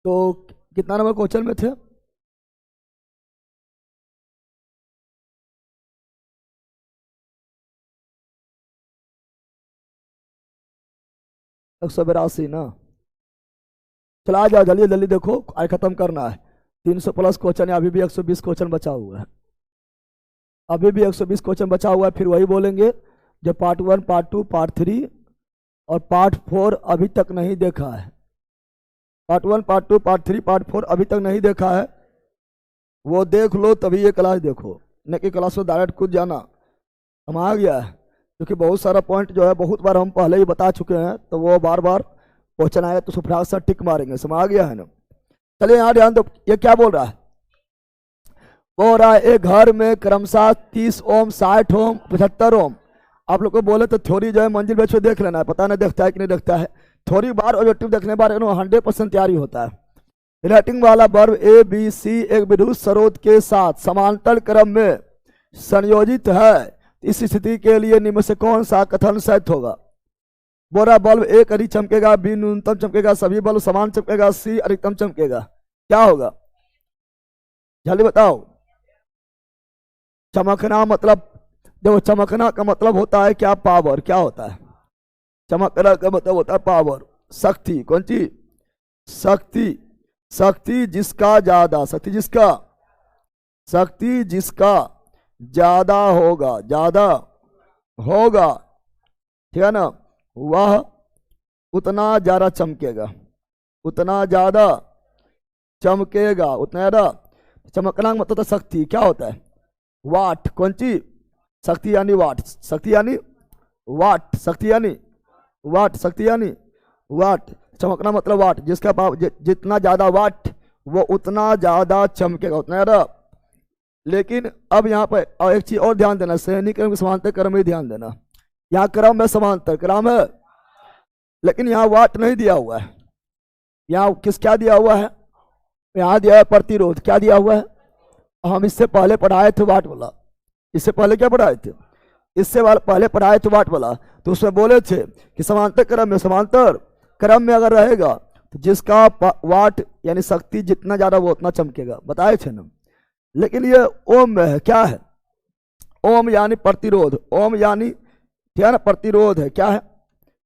तो कितना number question में थे? एक 182 ना। चला आ जाओ जल्दी जल्दी, देखो आज खत्म करना है। 300 प्लस क्वेश्चन है, अभी भी 120 क्वेश्चन बचा हुआ है, अभी भी 120 क्वेश्चन बचा हुआ है। फिर वही बोलेंगे जो पार्ट 1 पार्ट 2 पार्ट 3 और पार्ट 4 अभी तक नहीं देखा है। पार्ट 1 पार्ट 2 पार्ट 3 पार्ट 4 अभी तक नहीं देखा है, वो देख लो तभी ये क्लास देखो, न कि क्लास में डायरेक्ट कूद जाना। हम आ गया है क्योंकि बहुत सारा पॉइंट जो है बहुत बार हम पहले ही बता चुके हैं, तो वो बार बार क्वेश्चन आएगा तो फटाक से टिक मारेंगे। समझ आ गया है ना? चलिए यहाँ ध्यान दो, ये क्या बोल रहा है? बोल रहा है एक घर में क्रमशः 30 ओम 60 ओम 75 ओम। आप लोग को बोले तो थ्योरी जो है मंजिल बेच देख लेना है, पता नहीं देखता है कि नहीं देखता है। थ्योरी बार ऑब्जेक्टिव देखने बार 100% तैयारी होता है। रिलेटिंग वाला वर्ब ए बी सी एक विद्युत स्रोत के साथ समांतर क्रम में संयोजित है, इस स्थिति के लिए निम्न से कौन सा कथन सत्य होगा? बोरा बल्ब एक अधिक चमकेगा, बी न्यूनतम चमकेगा, सभी बल्ब समान चमकेगा, सी अधिकतम चमकेगा। क्या होगा जल्दी बताओ? चमकना मतलब, देखो चमकना का मतलब होता है क्या? पावर। क्या होता है? चमकना का मतलब होता है पावर, शक्ति। कौन चीज? शक्ति। शक्ति जिसका ज्यादा, शक्ति जिसका, शक्ति जिसका ज्यादा होगा, ज्यादा होगा, ठीक है ना, वह उतना ज्यादा चमकेगा, उतना ज्यादा चमकेगा, उतना ज्यादा। चमकना का मतलब शक्ति क्या होता है? वाट। कौन चीज? शक्ति यानी वाट, शक्ति यानी वाट, शक्ति यानी वाट, शक्ति यानी वाट। चमकना मतलब वाट, जिसका जितना ज्यादा वाट वो उतना ज्यादा चमकेगा, उतना ज्यादा। लेकिन अब यहाँ पर एक चीज और ध्यान देना, श्रेणी क्रम के समांतर क्रम में ध्यान देना। यहाँ क्रम है, समांतर क्रम है, लेकिन यहाँ वाट नहीं दिया हुआ है। यहाँ किस क्या दिया हुआ है? यहाँ दिया है प्रतिरोध। क्या दिया हुआ है? हम इससे पहले पढ़ाए थे वाट वाला। इससे पहले क्या पढ़ाए थे? इससे पहले पढ़ाए थे वाट वाला। तो उसमें बोले थे कि समांतर क्रम में, समांतर क्रम में अगर रहेगा तो जिसका वाट यानी शक्ति जितना ज्यादा वो उतना चमकेगा, बताए थे ना। लेकिन ये ओम में है। क्या है? ओम यानी प्रतिरोध। ओम यानी क्या ना, प्रतिरोध है। क्या है?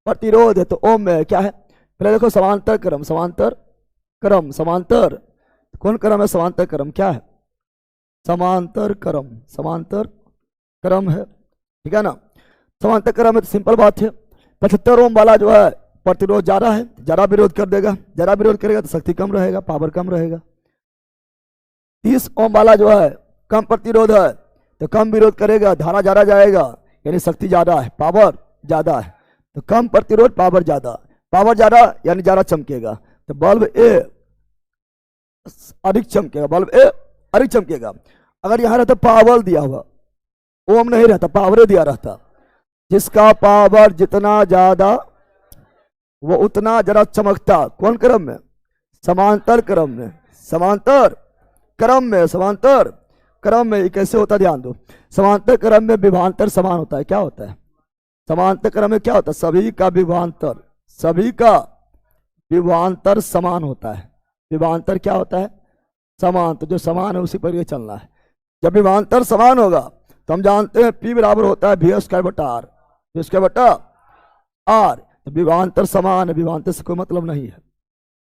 प्रतिरोध है। तो ओम में है। क्या है? पहले देखो समांतर क्रम, समांतर क्रम, समांतर कौन क्रम है? समांतर क्रम। क्या है? समांतर क्रम, समांतर क्रम है, ठीक है ना। समांतर क्रम है तो सिंपल बात है, 75 ओम वाला जो है प्रतिरोध ज्यादा है, ज्यादा विरोध कर देगा, ज्यादा विरोध करेगा तो शक्ति कम रहेगा, पावर कम रहेगा। 30 ओम वाला जो है कम प्रतिरोध है तो कम विरोध करेगा, धारा ज्यादा जाएगा, यानी शक्ति ज्यादा है, पावर ज्यादा है। तो कम प्रतिरोध, पावर ज्यादा, पावर ज्यादा यानी ज्यादा चमकेगा। तो बल्ब ए अधिक चमकेगा, बल्ब ए अधिक चमकेगा। अगर यहां रहता पावर दिया हुआ, ओम नहीं रहता, पावर दिया रहता, जिसका पावर जितना ज्यादा वो उतना ज्यादा चमकता। कौन क्रम में? समांतर क्रम में, समांतर क्रम में, समांतर क्रम में। कैसे होता ध्यान दो, समांतर क्रम में विभवांतर समान होता है। क्या होता है? समांतर क्रम में क्या होता है? सभी का विभवांतर, सभी का विभवांतर समान होता है। विभवांतर क्या होता है? समान। तो जो समान है उसी पर ये चलना है। जब विभवांतर समान होगा तो हम जानते हैं P बराबर होता है V² बटा R, V² बटा R। तो विभवांतर समान है, विभवांतर से कोई मतलब नहीं है।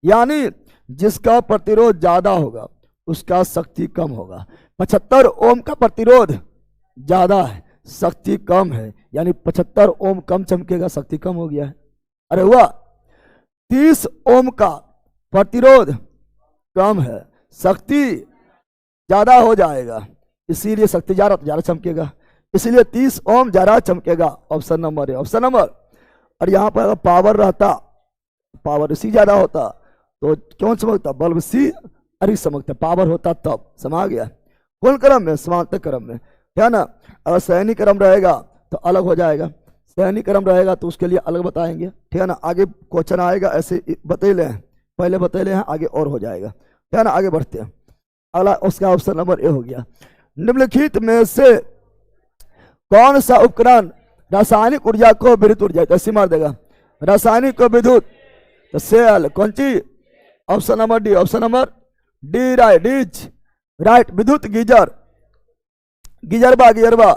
यानी जिसका प्रतिरोध ज्यादा होगा उसका शक्ति कम होगा। 75 ओम का प्रतिरोध ज्यादा है, शक्ति कम है, यानी 75 ओम कम चमकेगा, शक्ति कम हो गया है। अरे हुआ। 30 ओम का प्रतिरोध कम है, शक्ति ज्यादा हो जाएगा, इसीलिए शक्ति ज्यादा तो ज्यादा चमकेगा, इसीलिए 30 ओम ज्यादा चमकेगा। ऑप्शन नंबर है, ऑप्शन नंबर। और यहाँ पर अगर पावर रहता, पावर सी ज्यादा होता तो क्यों चमकता? बल्ब सी अधिक चमकता, पावर होता तब। समझ गया? कौन क्रम में? समांतर क्रम में, है ना। अगर श्रेणी क्रम रहेगा तो अलग हो जाएगा, श्रेणी क्रम रहेगा तो उसके लिए अलग बताएंगे, ठीक है ना। आगे क्वेश्चन आएगा, ऐसे बतैले हैं, पहले बतैले हैं, आगे और हो जाएगा, ठीक है ना। आगे बढ़ते हैं। अगला उसका ऑप्शन नंबर ए हो गया। निम्नलिखित में से कौन सा उपकरण रासायनिक ऊर्जा को विद्युत ऊर्जा, ऐसे मार देगा, रासायनिक को विद्युत, तो सेल। कौन चीज? Option number D, option number D right, is right. विद्युत गीजर, गिजरबा गिजरबा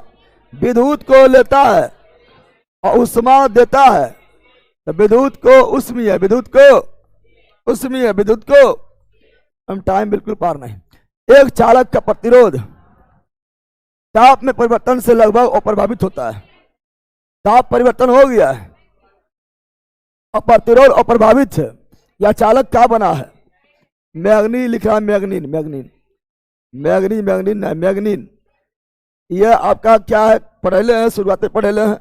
विद्युत को लेता है और उष्मा देता है, तो विद्युत को उष्मीय, विद्युत को उष्मीय, विद्युत को, हम टाइम बिल्कुल पार नहीं। एक चालक का प्रतिरोध ताप में परिवर्तन से लगभग अप्रभावित होता है। ताप परिवर्तन हो गया है और प्रतिरोध अप्रभावित है, या चालक क्या बना है? मैग्नी लिख रहा है, मैग्नीन, मैग्नीन, मैग्नीन, मैग्नीन नहीं, मैग्नीन। यह आपका क्या है? पढ़ेले हैं, शुरुआती पढ़ेले हैं।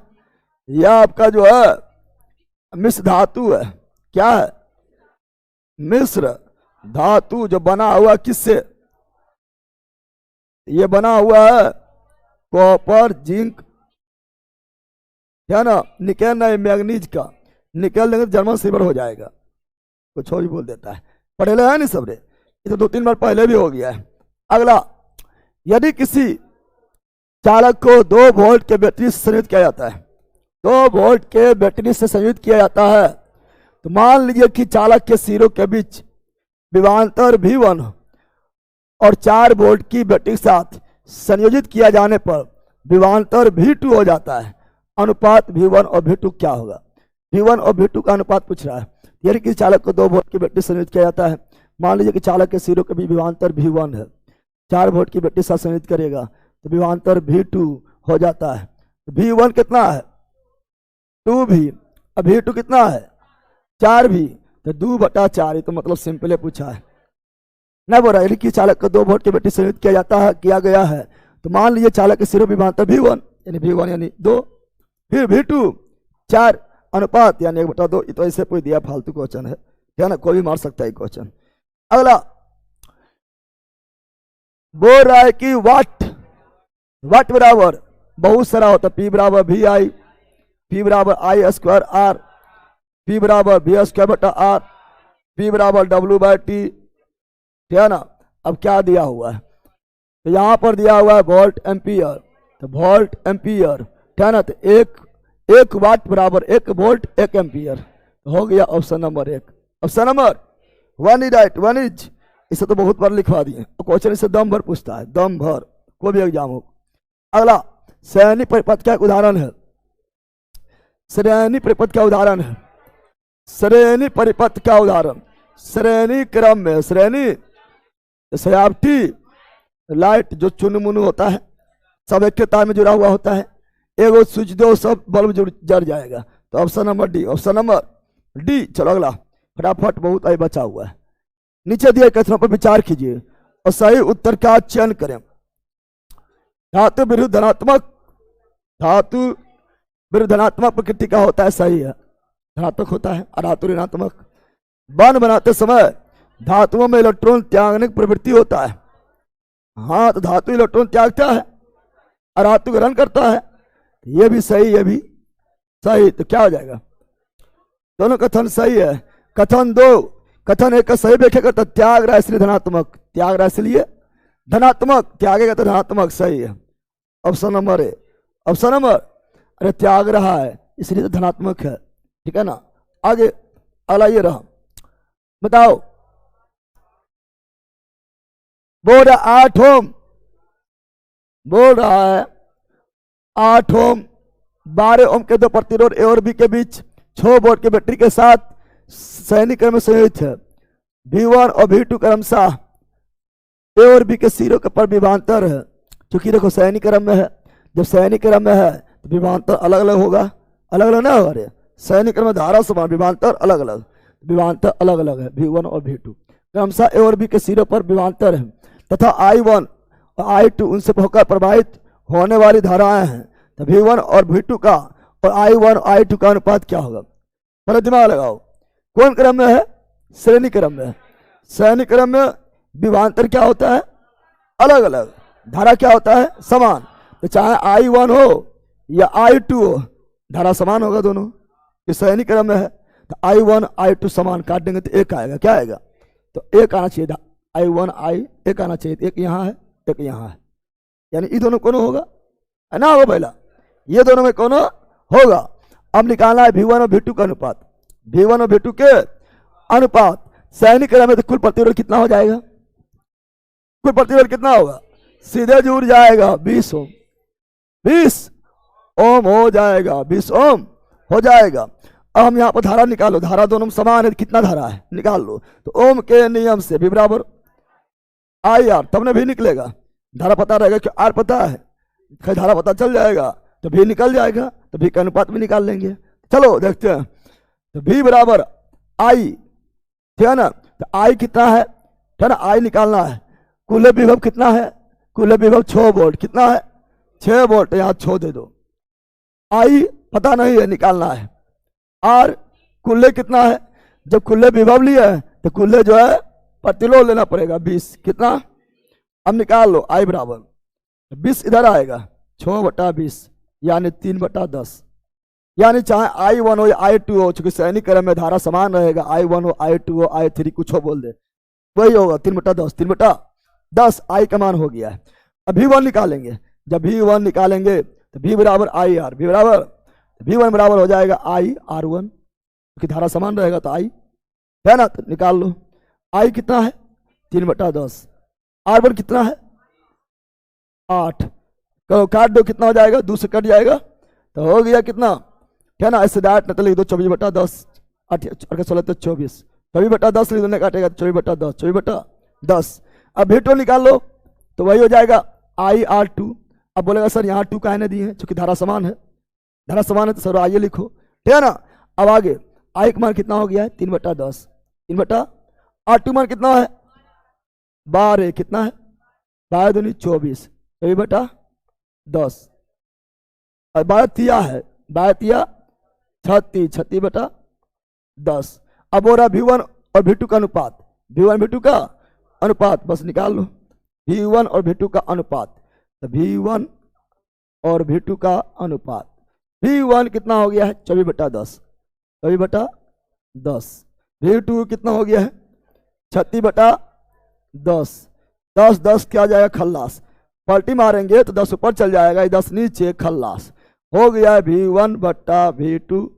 यह आपका जो है मिश्र धातु है। क्या है? मिश्र धातु, जो बना हुआ किससे? ये बना हुआ है कॉपर, जिंक, है ना, निकेल नहीं, मैग्नीज का। निकेल देंगे जर्मन सिल्वर हो जाएगा, कुछ और भी बोल देता है। पढ़ेले है नहीं सबरे, ये तो 2-3 बार पहले भी हो गया है। अगला, यदि किसी चालक को 2 वोल्ट के बैटरी से संयोजित किया जाता है, 2 वोल्ट के बैटरी से संयोजित किया जाता है, तो मान लीजिए कि चालक के सिरों के बीच विभवांतर V1 और 4 वोल्ट की बैटरी के साथ संयोजित किया जाने पर विभवांतर V2 हो जाता है। अनुपात V1 और V2 क्या होगा? V1 और V2 का अनुपात पूछ रहा है। यदि किसी चालक को 2 वोल्ट की बैटरी से संयोजित किया जाता है, मान लीजिए कि चालक के सिरों के बीच विभवांतर V1 है, 4 वोल्ट की बैटरी साथ संयोजित करेगा तो विभवांतर V2 हो जाता है। V1 कितना है? 2V, अब V2 कितना है? 4V, तो 2/4। ये तो मतलब सिंपल है, पूछा है ना। बोल रहा है कि चालक को 2 वोल्ट की बैटरी संयोजित किया जाता है, किया गया है, तो मान लीजिए चालक के सिरों विभवांतर V1 यानी V1 यानी 2, फिर V2 4, अनुपात यानी 1/2। ये तो ऐसे कोई दिया फालतू क्वेश्चन है ना, कोई भी मार सकता है क्वेश्चन। अगला बोल रहा है कि वाट बराबर बहुत सारा होता है, P बराबर VI, P बराबर I²R, P बराबर V²/R, P बराबर W/T, है ना। अब क्या दिया हुआ है? तो यहां पर दिया हुआ है वोल्ट एम्पियर, तो वोल्ट एम्पियर, है ना। तो एक वाट बराबर 1 वोल्ट 1 एम्पियर, तो हो गया option number 1। Option number 1 is right, 1 is. इसे तो बहुत बार लिखवा दिए, क्वेश्चन इसे दम भर पूछता है, दम भर, कोई भी एग्जाम हो। अगला, श्रेणी परिपथ का उदाहरण है, श्रेणी परिपथ का उदाहरण है, श्रेणी परिपथ का उदाहरण, श्रेणी क्रम में, श्रेणी सजावटी लाइट जो चुनमुन होता है, सब एक के तार में जुड़ा हुआ होता है, एगो स्विच दो सब बल्ब जल जाएगा, तो option number D, option number D. चलो अगला फटाफट, बहुत आई बचा हुआ है। नीचे दिए कथनों पर विचार कीजिए और सही उत्तर का चयन करें। धातु विरुद्ध धनात्मक, धातु विरुद्ध धनात्मक प्रकृति का होता है, सही है, धनात्मक होता है। और धातु ऋणात्मक, बॉन्ड बनाते समय धातुओं में इलेक्ट्रॉन त्यागने की प्रवृत्ति होता है। हाँ, तो धातु इलेक्ट्रॉन त्यागता है और धातु ग्रहण करता है, ये भी सही, ये भी सही। तो क्या हो जाएगा? दोनों कथन सही है। कथन 2, कथन 1 का सही व्याख्या तो त्याग रहा है इसलिए धनात्मक, त्याग रहा है इसलिए धनात्मक, त्यागेगा तो धनात्मक, सही है। Option number A, option number, अरे त्याग रहा है इसलिए तो धनात्मक है, ठीक है ना। आगे अगला ये रहा, बताओ। बोल रहा 8 ओम, बोल रहा है 8 ओम 12 ओम के 2 प्रतिरोध ए और बी के बीच 6 वोल्ट की बैटरी के साथ श्रेणी क्रम में संयोजित है। V1 और V2 क्रमशः ए और बी के सिरों के पर विभवांतर है। क्योंकि देखो श्रेणी क्रम में है, जब श्रेणी क्रम में है तो विभवांतर अलग अलग होगा, अलग अलग ना होगा। रे श्रेणी क्रम में धारा समान, विभवांतर अलग अलग, विभवांतर अलग अलग है। V1 और V2 क्रमशः ए और बी के सिरों पर विभवांतर है तथा I1 और I2 उनसे होकर प्रवाहित होने वाली धाराएं हैं। तो V1 और V2 का और I1 और I2 का अनुपात क्या होगा? पहले दिमाग लगाओ, कौन क्रम में है? श्रेणी क्रम में। श्रेणी क्रम में विभवांतर क्या होता है? अलग अलग। धारा क्या होता है? समान। तो चाहे I1 हो या I2 हो, धारा समान होगा दोनों। इस श्रेणी क्रम में है तो I1 I2 समान, काट देंगे तो 1 आएगा। क्या आएगा? तो 1 आना चाहिए, I1 I 1 आना चाहिए। 1 यहाँ है, 1 यहाँ है, यानी ये दोनों कौन होगा? है ना, होगा पहला, ये दोनों में कौन होगा? अब निकालना है V1 और V2 का अनुपात। V1 और V2 के अनुपात सैनिक क्रम में तो कुल प्रतिरोध कितना हो जाएगा? कुल प्रतिरोध कितना होगा? सीधे जुड़ जाएगा 20 ओम। 20 ओम हो जाएगा, 20 ओम हो जाएगा। अब हम यहाँ पर धारा निकालो, धारा दोनों में समान है, कितना धारा है निकाल लो। तो ओम के नियम से भी बराबर आई आर, तब ना भी निकलेगा। धारा पता रहेगा कि आर पता है, धारा पता चल जाएगा तो भी निकल जाएगा, तो भी का अनुपात भी निकाल लेंगे। चलो देखते हैं। तो भी बराबर आई, ठीक है ना। तो आई कितना है, ठीक है ना, आई निकालना है। कुल विभव कितना है? कुल विभव 6 वोल्ट, कितना है? 6 वोल्ट, यहाँ 6 दे दो। आई पता नहीं है, निकालना है। आर कुल्ले कितना है? जब कुल्ले विभव लिया है तो कुल्ले जो है प्रतिलोम लेना पड़ेगा 20, कितना? अब निकाल लो। आई बराबर 20 इधर आएगा, 6/20 यानी 3/10, यानी चाहे I1 हो या I2 हो, चूंकि सैनिक क्रम में धारा समान रहेगा, I1 हो I2 हो I3 कुछ हो बोल दे, वही होगा 3/10। 3/10 आई का मान हो गया है। अब V1 निकालेंगे। जब V1 निकालेंगे तो V बराबर आई आर, V बराबर V1 बराबर हो जाएगा आई R1, क्योंकि धारा समान रहेगा तो आई है ना। तो निकाल लो। आई कितना है? 3/10। R1 कितना है? 8। करो काट दो, कितना हो जाएगा? 2 से कट जाएगा तो हो गया कितना, है ना। ऐसे डायरेक्ट मतलब लिख दो 24/10, 8 16 तो 24, 24/10 लिख दो, काटेगा 24/10, 24/10। अब V2 निकाल लो तो वही हो जाएगा आई R2। अब बोलेगा सर यहाँ 2 काहे दिए हैं? चूंकि धारा समान है, धारा समान है तो सर आइए लिखो, ठीक है ना। अब आगे आई का मान कितना हो गया है? 3/10। 3 R2 मान कितना है? 12, कितना है? 12 दूनी 24, 24/10। और 12 तिया है, 12 तिया 36, 36/10। अब हो रहा V1 और V2 का अनुपात, V1 V2 का अनुपात बस निकाल लो। V1 और V2 का अनुपात, तो V1 और V2 का अनुपात, V1 कितना हो गया है? 24/10, 24/10। V2 कितना हो गया है? 36/10। 10 10 क्या जाएगा? खल्लास। पलटी मारेंगे तो 10 ऊपर चल जाएगा, 10 नीचे, खल्लास। हो गया है V1/V2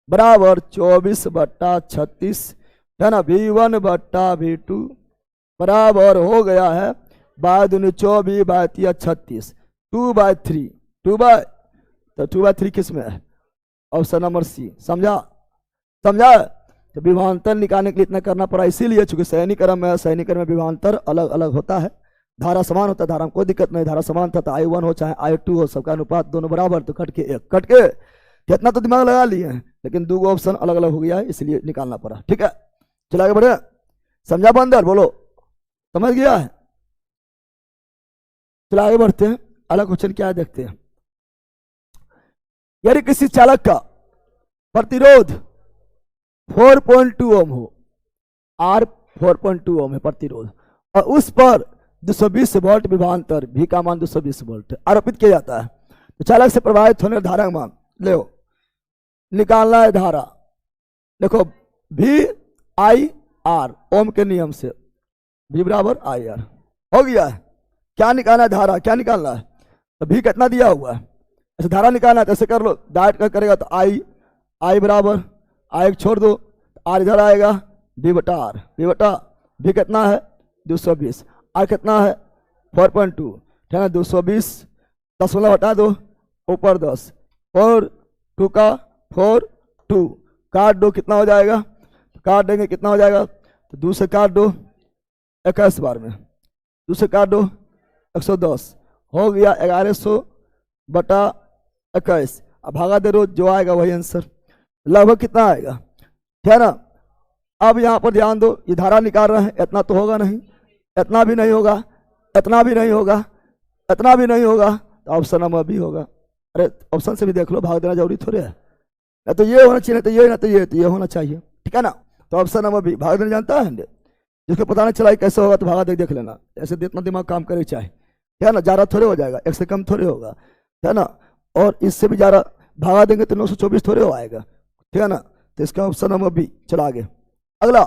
बराबर 24/36, है ना। V1/V2 बराबर हो गया है 12 दूनी 24, 12 36, 2/3। 2/3 किस में है? Option number C. समझा? समझा? तो विभवांतर निकालने के लिए इतना करना पड़ा, इसीलिए चूंकि सैनिक क्रम में, सैनिक क्रम में विभवांतर अलग अलग होता है, धारा समान होता है, धारा में कोई दिक्कत नहीं। धारा समान था तो I1 हो चाहे I2 हो, सबका अनुपात दोनों बराबर, तो कट के एक, कट के कितना तो दिमाग लगा लिए हैं, लेकिन 2 ऑप्शन अलग अलग हो गया है, इसलिए निकालना पड़ा। ठीक है, चला आगे बढ़े। समझा बंदर? बोलो, समझ गया है? चला आगे बढ़ते हैं। अगला क्वेश्चन क्या है देखते हैं। यदि किसी चालक का प्रतिरोध 4.2 ओम हो, R 4.2 ओम है प्रतिरोध, और उस पर 220 वोल्ट विभवांतर, V का मान 220 वोल्ट आरोपित किया जाता है, तो चालक से प्रवाहित होने धारा का मान ले निकालना है। धारा देखो VIR ओम के नियम से, V बराबर IR हो गया है। क्या निकालना है? धारा क्या निकालना है? तो V कितना दिया हुआ है, ऐसे धारा निकालना है तो ऐसे कर लो, डायरेक्ट करेगा तो I बराबर I छोड़ दो, R इधर आएगा, V/R, V कितना है? 220, R कितना है? 4.2, ठीक है। 220 10 हटा दो, ऊपर 10, 4 2 का 4 2, काट दो, कितना हो जाएगा? काट देंगे, कितना हो जाएगा? तो 2 से काट दो 21 बार में, 2 से काट दो 110, हो गया 1100/21। अब भागा दे, रोज जो आएगा वही आंसर, लगभग कितना आएगा, ठीक है ना। अब यहाँ पर ध्यान दो, ये धारा निकाल रहे हैं, इतना तो होगा नहीं, इतना भी नहीं होगा, इतना भी नहीं होगा, इतना भी नहीं होगा, तो ऑप्शन नंबर बी होगा। अरे ऑप्शन से भी देख लो, भाग देना जरूरी थोड़े है, या तो ये होना चाहिए, तो ये, ना तो ये होना चाहिए, ठीक है ना। तो ऑप्शन नंबर बी, भाग देना जानता है, जिसको पता नहीं चला कैसे होगा तो भागा देख लेना, ऐसे इतना दिमाग काम करे चाहे, है ना। ज़्यादा थोड़े हो जाएगा, 1 से कम थोड़े होगा, है ना। और इससे भी ज़्यादा भागा देंगे तो 924 थोड़े हो आएगा, ठीक है ना। तो इसका ऑप्शन नंबर बी। चला आगे। अगला,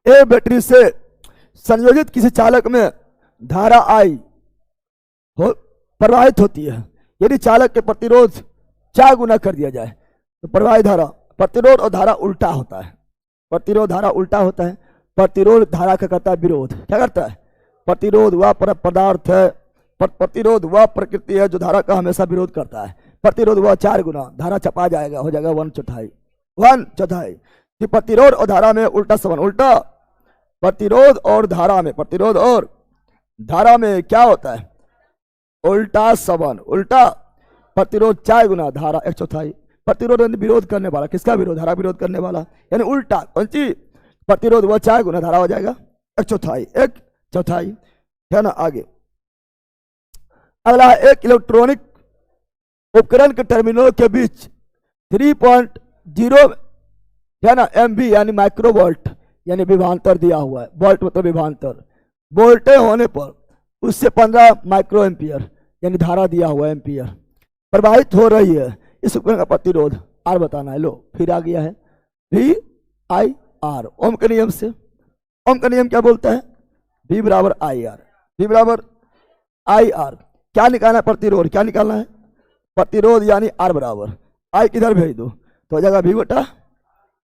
ए बैटरी से संयोजित किसी चालक में धारा I प्रवाहित होती है, यदि चालक के प्रतिरोध 4 गुना कर दिया जाए तो प्रवाहित धारा, प्रतिरोध और धारा उल्टा होता है, प्रतिरोध धारा उल्टा होता है। प्रतिरोध धारा का करता है विरोध। क्या करता है? प्रतिरोध वह पदार्थ है, प्रतिरोध वह प्रकृति है जो धारा का हमेशा विरोध करता है। प्रतिरोध वह 4 गुना, धारा छपा जाएगा, हो जाएगा 1/4। 1/4 कि प्रतिरोध और धारा में उल्टा संबंध। उल्टा प्रतिरोध और धारा में, प्रतिरोध और धारा में क्या होता है? उल्टा संबंध। उल्टा प्रतिरोध 4 गुना, धारा 1/4। प्रतिरोध विरोध करने वाला, किसका विरोध? धारा विरोध करने वाला, यानी उल्टा। कौन सी? प्रतिरोध वह 4 गुना, धारा हो जाएगा 1/4। 1/4 है ना। आगे अगला है, एक इलेक्ट्रॉनिक उपकरण के टर्मिनलों के बीच 3.0 है ना MV यानी माइक्रो वोल्ट यानी विभवांतर दिया हुआ है। वोल्ट मतलब विभवांतर। वोल्टेज होने पर उससे 15 माइक्रो एम्पियर यानी धारा दिया हुआ है, एम्पियर प्रवाहित हो रही है। इस उपकरण का प्रतिरोध R बताना है। लो फिर आ गया है VIR, ओम के नियम से। ओम का नियम क्या बोलता है? V बराबर IR। V बराबर IR। क्या निकालना है? प्रतिरोध। क्या निकालना है? प्रतिरोध यानी R बराबर I किधर भेज दो तो हो जाएगा V बटा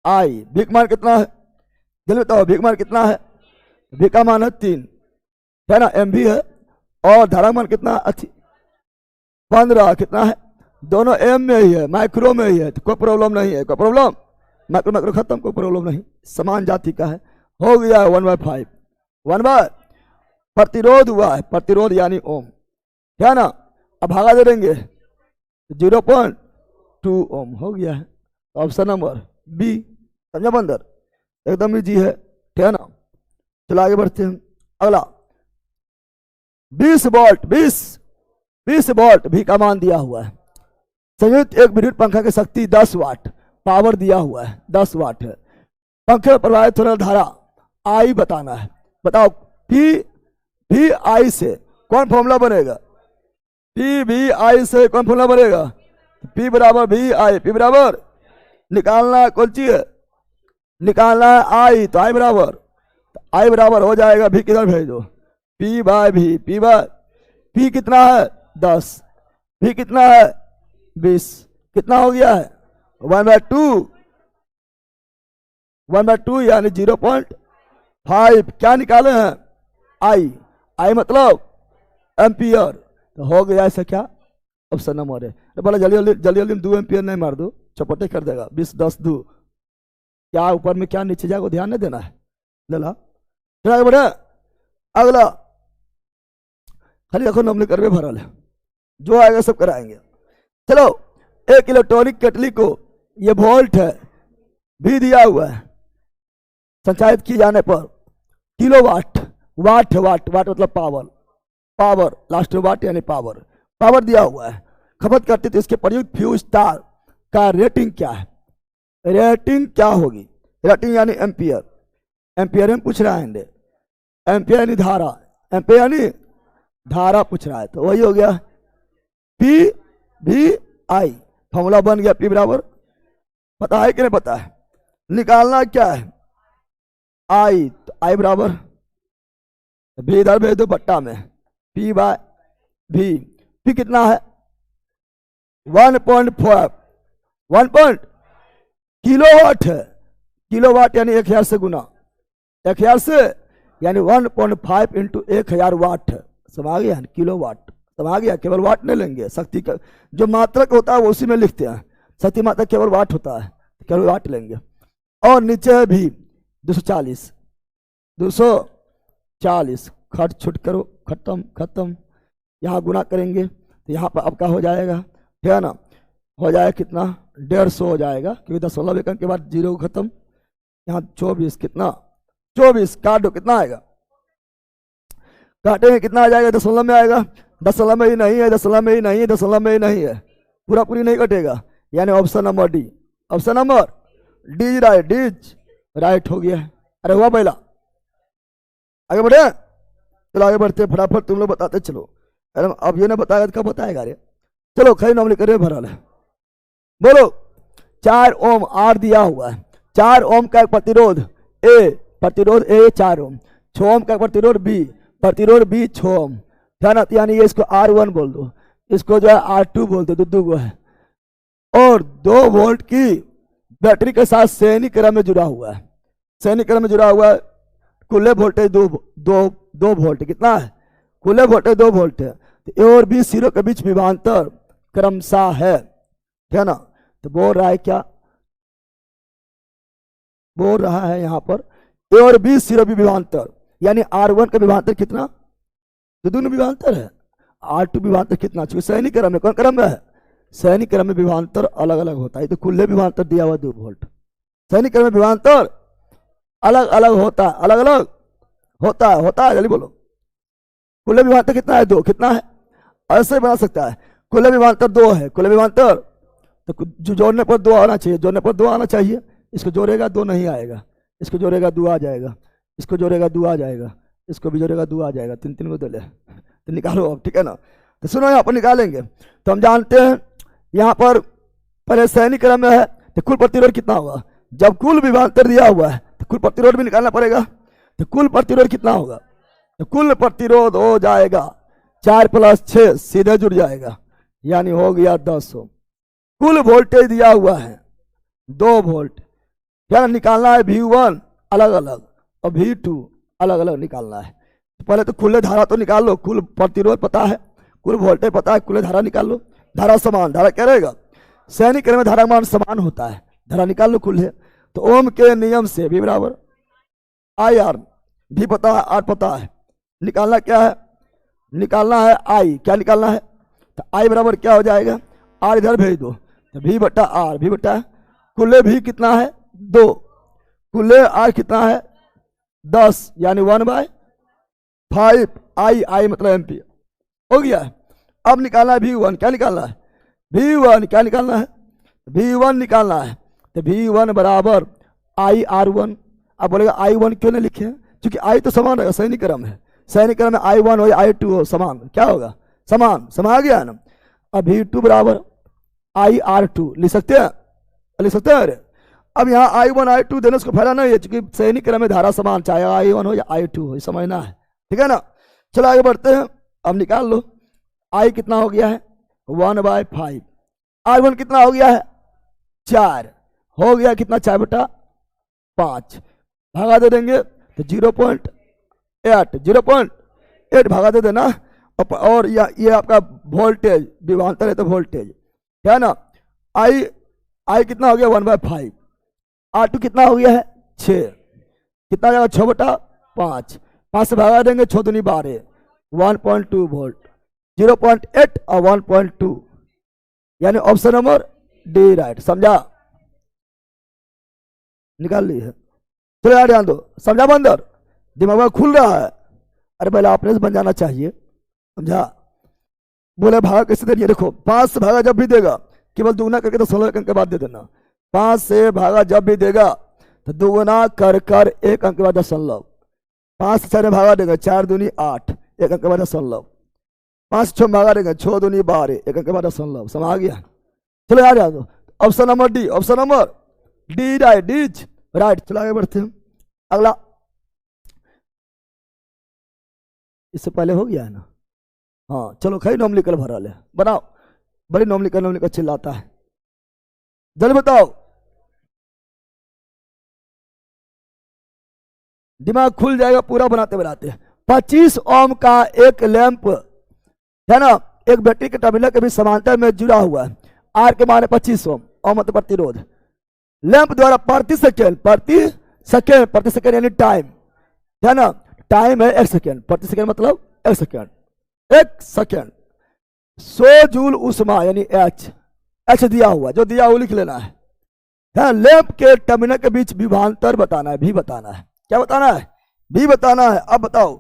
I। V का मान कितना है? जल्दी बताओ, V का मान कितना है? V का मान है 3 है ना, MV है। और धारा मान कितना? 15 कितना है? दोनों M में ही है, माइक्रो में ही है, तो कोई प्रॉब्लम नहीं है। कोई प्रॉब्लम? माइक्रो माइक्रो खत्म, कोई प्रॉब्लम नहीं, समान जाति का है। हो गया 1/5। 1 प्रतिरोध हुआ है, प्रतिरोध यानी ओम, क्या ना। अब भागा दे देंगे 0.2 ओम, हो गया है। ऑप्शन नंबर बी, समझा बंदर? एकदम इजी है, ठीक है ना। चलो आगे बढ़ते हैं। अगला 20 वोल्ट, 20 वोल्ट भी का मान दिया हुआ है। संयुक्त एक विद्युत पंखा की शक्ति 10 वाट, पावर दिया हुआ है 10 वाट है। पंखे में प्रवाहित होने वाली धारा आई बताना है। बताओ पी आई से कौन फॉर्मूला बनेगा? पी आई से कौन फॉर्मूला बनेगा? P बराबर भी आई। P बराबर निकालना कौन चीज है? निकालना है आई, तो आई बराबर हो जाएगा भी किधर भेज दो? P बाय भी। P कितना है? 10। भी कितना है? 20। कितना हो गया है? 1/2 यानी 0.5। क्या निकाले हैं? आई मतलब एम्पियर, तो हो गया ऐसा। क्या ऑप्शन नंबर है? बोला जल्दी 2 एम्पियर नहीं मार दो, चपटे कर देगा। 20 10 2, क्या ऊपर में क्या नीचे जाएगा ध्यान नहीं देना है। ले ला बढ़े। अगला खाली देखो नमले करवे भरल है, जो आएगा सब कराएंगे। चलो, एक इलेक्ट्रॉनिक केटली को ये वोल्ट है भी दिया हुआ है, संचालित किए जाने पर किलोवाट, वाट मतलब पावर लास्ट में वाट यानी पावर दिया हुआ है, खपत करती। तो इसके प्रयुक्त फ्यूज तार का रेटिंग क्या है? रेटिंग क्या होगी? रेटिंग यानी एम्पियर में पूछ रहा है। एम्पियर यानी धारा, एम्पियर यानी धारा पूछ रहा है, तो वही हो गया P भी आई। फॉर्मूला बन गया P बराबर, पता है कि नहीं पता है? निकालना क्या है? आई, तो आई बराबर भी इधर भेज दो बट्टा में, P बाय भी। P कितना है? 1.5 किलोवाट है। किलोवाट यानी 1000 से गुना, 1000 से यानी 1.5 इंटू 1000 वाट है। समझ गया? किलोवाट समझ गया? केवल वाट नहीं लेंगे, शक्ति का जो मात्रक होता है वो उसी में लिखते हैं। शक्ति मात्रक केवल वाट होता है, केवल वाट लेंगे। और नीचे है भी 240 खट छुट करो, खत्म। यहाँ गुना करेंगे तो यहाँ पर आपका हो जाएगा, ठीक है ना। हो जाएगा कितना? 150 हो जाएगा, क्योंकि 10 एकम के बाद 0 खत्म। यहाँ 24, कितना? 24 काट दो, कितना आएगा? काटेंगे कितना आ जाएगा? 10 में आएगा। 10 में ही नहीं है, 10 में ही नहीं है, 10 में ही नहीं है, पूरी नहीं कटेगा, यानी option number D. Option number D right हो गया है। अरे हुआ पहला, आगे बढ़े। चलो आगे बढ़ते, फटाफट तुम लोग बताते चलो। अरे अब ये ना बताएगा तो कब बताएगा? अरे चलो खरी नॉमली करे भरा है। बोलो 4 ओम आर दिया हुआ है, 4 ओम का प्रतिरोध ए 4 ओम, 6 ओम का प्रतिरोध बी 6 ओम, ध्यान, यानी ये इसको R1 बोल दो, इसको जो है R2 बोल दो, दो गो है। और 2 वोल्ट की बैटरी के साथ श्रेणी क्रम में जुड़ा हुआ है, सैनिक क्रम में जुड़ा हुआ है, कुल वोल्टेज 2 वोल्ट, कितना है? कुल वोल्टेज 2 वोल्ट है। तो ए और बी सिरों के बीच विभवांतर क्रमशः है, ठीक है ना? तो बोल रहा है क्या? बोल रहा है यहाँ पर ए और बी सिरों विभवांतर, यानी R1 का विभवांतर कितना? तो दोनों विभवांतर है। R2 विभवांतर कितना? चूंकि सैनिक क्रम में, कौन क्रम में है? सैनिक क्रम में विभवांतर अलग अलग होता है। तो कुल विभवांतर दिया हुआ 2 वोल्ट, सैनिक क्रम में विभवांतर अलग अलग होता है, अलग अलग होता है, जल्दी बोलो। कुल विभवांतर कितना है? 2। कितना है? ऐसे बना सकता है, कुल विभवांतर 2 है, कुल विभवांतर, तो जो जोड़ने पर 2 आना चाहिए, जोड़ने पर 2 आना चाहिए। इसको जोड़ेगा 2 नहीं आएगा, इसको जोड़ेगा 2 आ जाएगा, इसको जोड़ेगा 2 आ जाएगा, इसको भी जोड़ेगा 2 आ जाएगा, 3 बदले। तो निकालो अब, ठीक है ना? तो सुनो, यहाँ पर निकालेंगे तो हम जानते हैं यहाँ पर पहले सैनिक क्रम में है, तो कुल प्रतिरोध कितना होगा? जब कुल विभवांतर दिया हुआ है तो कुल प्रतिरोध भी निकालना पड़ेगा। तो कुल प्रतिरोध कितना होगा? तो कुल प्रतिरोध हो जाएगा 4 + 6 सीधे जुड़ जाएगा, यानी हो गया 10 ओम। कुल वोल्टेज दिया हुआ है 2 वोल्ट, यानी निकालना है V1 अलग अलग और V2 अलग अलग निकालना है। तो पहले तो कुल धारा तो निकाल लो, कुल प्रतिरोध पता है, कुल वोल्टेज पता है, कुल धारा निकाल लो। धारा समान, धारा क्या रहेगा? सैनिक क्रम में धारा मान समान होता है, धारा निकाल लो कुल है। तो ओम के नियम से V बराबर IR, भी पता है, R पता है, निकालना क्या है? निकालना है I, क्या निकालना है? तो I बराबर क्या हो जाएगा? R इधर भेज दो, तो V बटा R, V बटा कुल V कितना है? 2, कुल R कितना है? 10, यानी 1/5 I मतलब एम्पियर हो गया है। अब निकालना है V1, क्या निकालना है? V1 क्या निकालना है? V1 निकालना है। तो V1 बराबर IR1। अब बोलेगा I1 क्यों नहीं लिखे? क्योंकि I तो समान रहेगा, सैनिक क्रम है, सैनिक क्रम में I1 हो I2 हो समान, क्या होगा? समान, समा गया ना। अब V2 बराबर IR2 लिख सकते हैं, लिख सकते हैं। अरे अब यहाँ I1 I2 देने उसको फायदा नहीं है, क्योंकि सैनिक क्रम में धारा समान, चाहे I1 हो या I2 हो, समझना है, ठीक है ना? चलो आगे बढ़ते हैं। अब निकाल लो I कितना हो गया है? 1/5। R1 कितना हो गया है? 4 हो गया, कितना? 4/5 भागा दे देंगे तो 0.8 भागा दे देना। और ये आपका वोल्टेज विभवांतर है, तो वोल्टेज है ना। I कितना हो गया? 1/5। R2 कितना हो गया है? 6, कितना जाएगा? 6/5, 5 से भागा देंगे, 6 दूनी 12, 1.2 वोल्ट। 0.8 और 1.2, यानी ऑप्शन नंबर डी राइट। समझा? निकाल ली है। चलो यार ध्यान दो, समझा? बंदर दिमाग में खुल रहा है? अरे पहले आपने से बन जाना चाहिए, समझा? बोले भागा कैसे देंगे? देखो 5 से भागा जब भी देगा केवल दुगना करके, तो 16 अंक के बाद दे देना। 5 से भागा जब भी देगा तो दुगना कर 1 अंक के बाद दशमलव। 5 से 6 भागा देगा, 4 दूनी 8, 1 अंक के बाद दशमलव। 5 से 6 भागा देगा, 6 दूनी 12, 1 अंक के बाद दशमलव। समझ गया? चलो यार याद दो, option number D, option number D right, D's right. चलो आगे बढ़ते हैं। अगला, इससे पहले हो गया है ना? हाँ चलो, खरी नॉमलिकल भरा ले, बनाओ। बड़ी नॉमलिकल चिल्लाता है, जल्दी बताओ। दिमाग खुल जाएगा पूरा बनाते बनाते। 25 ओम का एक लैंप है ना, एक बैटरी के टर्मिनल के भी समांतर में जुड़ा हुआ है। आर के माने 25 ओम, ओम मतलब प्रतिरोध। लैंप द्वारा प्रति सेकेंड यानी टाइम है ना, टाइम है 1 सेकेंड, प्रति सेकेंड मतलब 1 सेकेंड, 1 सेकेंड। 100 जूल उष्मा यानी एच दिया हुआ, जो दिया हुआ लिख लेना है। लैंप के टर्मिनल के बीच विभवांतर बताना है, भी बताना है। क्या बताना है? भी बताना है। अब बताओ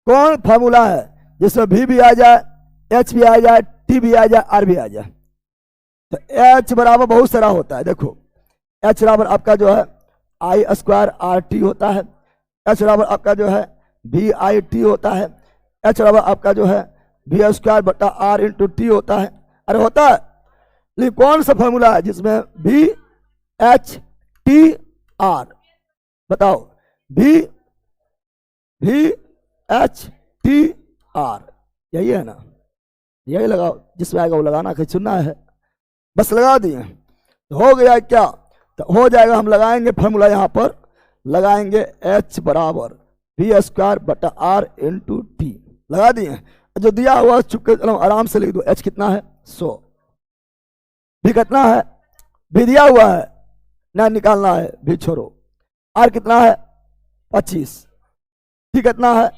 कौन फार्मूला है जिसमें भी आ जाए, एच भी आ जाए, टी भी आ जाए, आर भी आ जाए। तो एच बराबर बहुत सारा होता है। देखो एच बराबर आपका जो है I² RT होता है, एच बराबर आपका जो है VIT होता है, एच बराबर आपका जो है V² R × T होता है। अरे होता है, लेकिन कौन सा फॉर्मूला है जिसमें VHTR? बताओ, VHTR यही है ना? यही लगाओ, जिसमें आएगा वो लगाना, कहीं चुनना है, बस लगा दिए तो हो गया। क्या तो हो जाएगा? हम लगाएंगे फॉर्मूला यहाँ पर, लगाएंगे H बराबर V² बटा R इंटू टी। लगा दिए। जो दिया हुआ चुपके आराम से लिख दो। H कितना है 100, V कितना है, V दिया हुआ है ना, निकालना है, V छोड़ो। R कितना है 25, T कितना है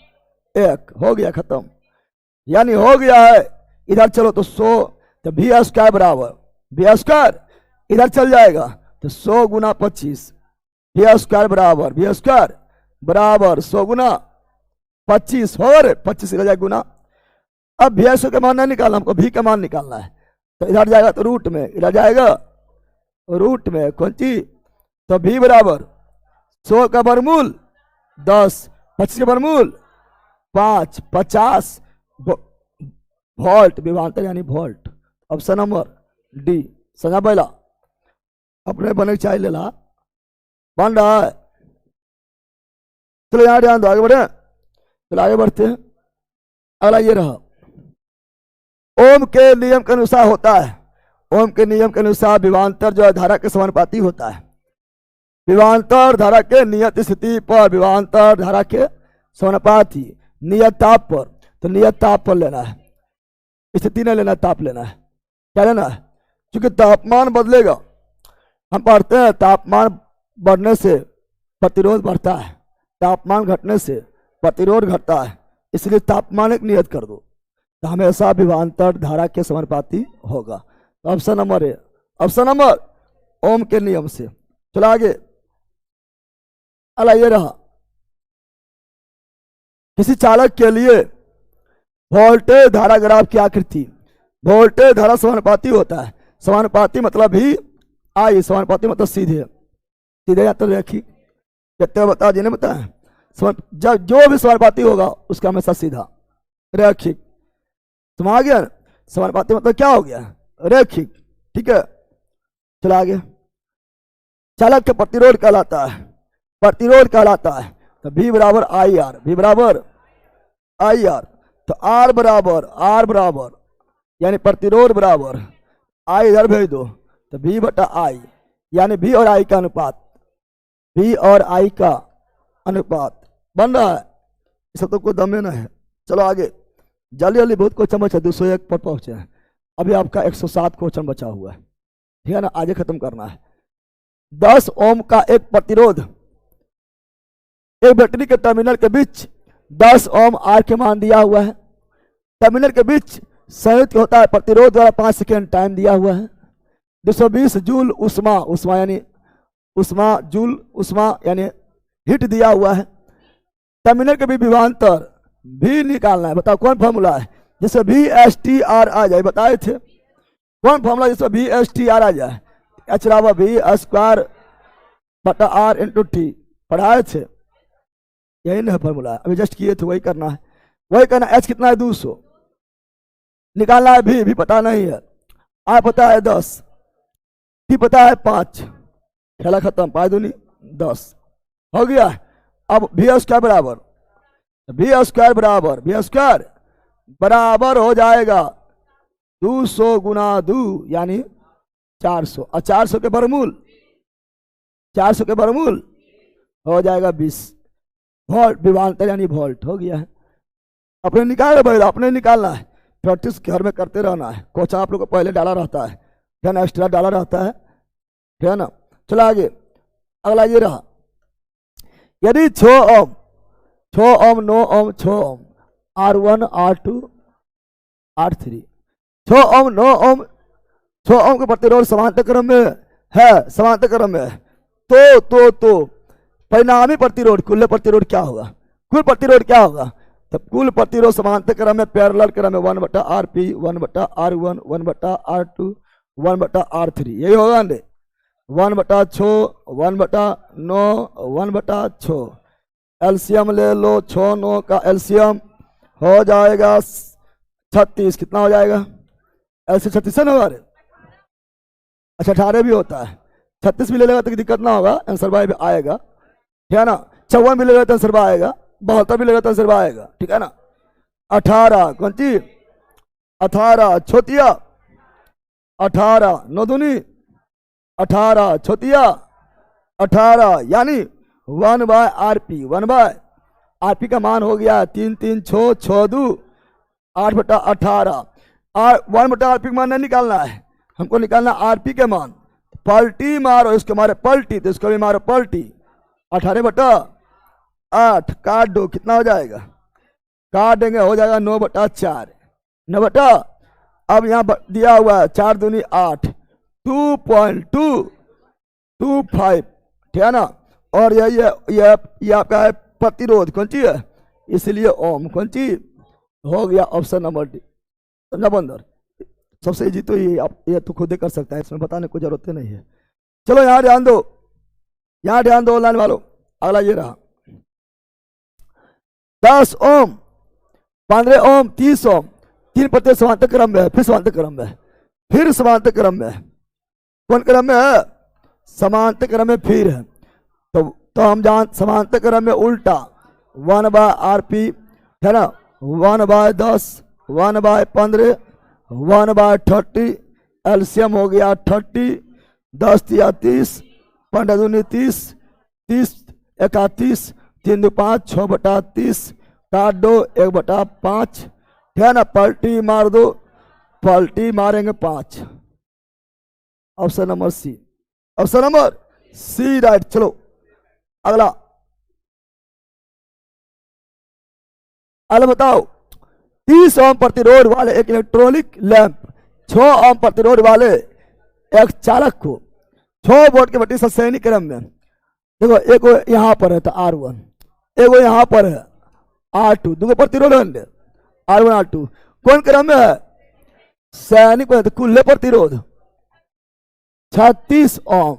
1, हो गया खत्म। यानी हो गया है। इधर चलो तो 100, तो V² बराबर V² इधर चल जाएगा तो 100 गुना 25, V² बराबर V² बराबर 100 गुना 25 हो रहे 25 रह जाए गुना। अब V² का मान नहीं निकालना, हमको V का मान निकालना है। तो इधर जाएगा तो रूट में, इधर जाएगा रूट में कौन चीज, तो V बराबर 100 का वर्गमूल 10, 25 का वर्गमूल 5, 50 वोल्ट, विभवांतर यानी वोल्ट। Option number D. समझा पहला, अपने बने चाय ले ला, बन रहा है। चलो यहाँ ध्यान दो, आगे बढ़े। चलो आगे बढ़ते हैं। अगला ये रहा, ओम के नियम के अनुसार होता है। ओम के नियम के अनुसार विभवांतर जो है धारा के समानुपाती होता है। विभवांतर धारा के नियत स्थिति पर विभवांतर धारा के समानुपाती, नियत ताप पर, तो नियत ताप पर लेना है, स्थिति नहीं लेना, ताप लेना है। क्या लेना है, क्योंकि तापमान बदलेगा। हम पढ़ते हैं तापमान बढ़ने से प्रतिरोध बढ़ता है, तापमान घटने से प्रतिरोध घटता है, इसलिए तापमान एक नियत कर दो तो हमेशा विभवांतर धारा के समानुपाती होगा। तो option number A, option number Ohm के नियम से। चलो आगे। अला ये रहा, किसी चालक के लिए वोल्टेज धारा ग्राफ की आकृति, वोल्टेज धारा समानुपाती होता है। समानुपाती मतलब ही आई, समानुपाती मतलब सीधे, सीधे या तो रेखी, कितने बता जिन्हें बताए। जब जो भी समानुपाती होगा उसका हमेशा सीधा रैखिक। समझ गया, समानुपाती मतलब क्या हो गया, रैखिक। ठीक है, चलो आगे। चालक का प्रतिरोध कहलाता है, प्रतिरोध कहलाता है तो V बराबर IR, V बराबर IR, तो R बराबर यानी प्रतिरोध बराबर I इधर भेज दो तो V बटा I, यानी V और I का अनुपात, V और I का अनुपात बन रहा है। इस सब तो कोई दम में ना है। चलो आगे, जल्दी जल्दी बहुत क्वेश्चन बचा, 201 पर पहुंचे हैं। अभी आपका 107 क्वेश्चन बचा हुआ है, ठीक है ना, आगे खत्म करना है। 10 ओम का एक प्रतिरोध एक बैटरी के टर्मिनल के बीच 10 ओम आर के मान दिया हुआ है। टर्मिनल के बीच संयुक्त होता है प्रतिरोध द्वारा 5 सेकेंड टाइम दिया हुआ है। 220 जूल उष्मा, उष्मा यानी उष्मा, जूल उष्मा यानी हीट दिया हुआ है। टर्मिनल के बीच विभवांतर भी निकालना है। बताओ कौन फॉर्मूला है जिससे VSTR आ जाए, बताए थे कौन फॉर्मूला जिससे VSTR आ जाए, H बराबर V² बटा R इंटू टी, पढ़ाए थे, यही ना फॉर्मूला है, अभी जस्ट किए थे, वही करना है, वही करना। H कितना है 200 निकालना है, भी पता नहीं है, R पता है 10, T पता है 5, खेला खत्म, 5 दूनी 10 हो गया। अब V² बराबर हो जाएगा 200 गुना 2 यानी 400, और 400 के वर्गमूल, 400 के वर्गमूल हो जाएगा 20 वोल्ट, विभवांतर यानी वोल्ट हो गया है। अपने निकाल भाई, अपने निकालना है, प्रैक्टिस घर में करते रहना है। कोच आप लोग को पहले डाला रहता है ना, एक्स्ट्रा डाला रहता है, ठीक है ना। चलो आगे, अगला ये रहा, यदि 6 ओम 9 ओम 6 ओम R1 R2 R3 6 ओम 9 ओम 6 ओम के प्रतिरोध समांतर क्रम में है, समांतर क्रम में है, तो परिणामी प्रतिरोध कुल प्रतिरोध क्या होगा, कुल प्रतिरोध क्या होगा, तब कुल प्रतिरोध समांतर क्रम में पैरेलल क्रम में 1/RP 1/R1 1/R2 1/R3 यही होगा ना। 1/6 1/9 1/6 एलसीएम ले लो, 6 9 का एलसीएम हो जाएगा 36, कितना हो जाएगा एलसीएम 36 है ना हमारे। अच्छा 18 भी होता है, 36 भी ले लेगा तो दिक्कत ना होगा, आंसर बाय आएगा, ठीक है ना। 54 भी लेगा तो आंसर बाय आएगा, 72 भी लेगा तो आंसर बाय आएगा, ठीक है ना। 18 कौन सी 18 छोतिया 18 9 दूनी 18 छोतिया 18 यानी 1 बाय आरपी, 1 बाय आरपी का मान हो गया 3 3 6 6 2 8/18। और 1 बटा आरपी का मान नहीं निकालना है, हमको निकालना आरपी के मान। पलटी मारो, इसको मारे पलटी तो इसको भी मारो पलटी। 18/8 काट दो, कितना हो जाएगा? काट देंगे, हो जाएगा 9/4। 9 अब यहाँ दिया हुआ है 4 दूनी 8, 2.225, ठीक है ना। और ये आपका है प्रतिरोध, कौन सी है? इसलिए ओम, कौन सी हो गया? Option number D. समझा बंदर? सबसे इजी तो ये, आप ये तो खुद ही कर सकता है, इसमें बताने की जरूरत नहीं है। चलो यहाँ ध्यान दो, यहाँ ध्यान दो ऑनलाइन वालों। अगला ये रहा 10 ओम, 15 ओम, 30 ओम, 3 प्रत्येक समांतर क्रम में है, फिर समांतर क्रम में है, फिर समांतर क्रम में है। कौन क्रम में है? समांतर क्रम में फिर है। तो हम जान समांतर क्रम में उल्टा 1 बाय आरपी, है ना, 1 बाय 10, 1 बाय 15, 1 बाय 30, एलसीएम हो गया 30, 10 या 30, 15 दूनी 30, 30 31, 3 2 5, 6/30, काट दो 1/5, है ना। पलटी मार दो, पलटी मारेंगे 5। Option number C, option number C right. चलो अगला, अगला बताओ 30 ओम प्रतिरोध वाले एक इलेक्ट्रॉनिक लैंप 6 ओम प्रतिरोध वाले एक चालक को 6 वोल्ट के बत्ती श्रेणी क्रम में, देखो एक यहाँ पर है तो R1, एक यहाँ पर है R2, दो प्रतिरोध है R1 R2, कौन क्रम में है? सैनिक में। तो कुल प्रतिरोध 36 ओम,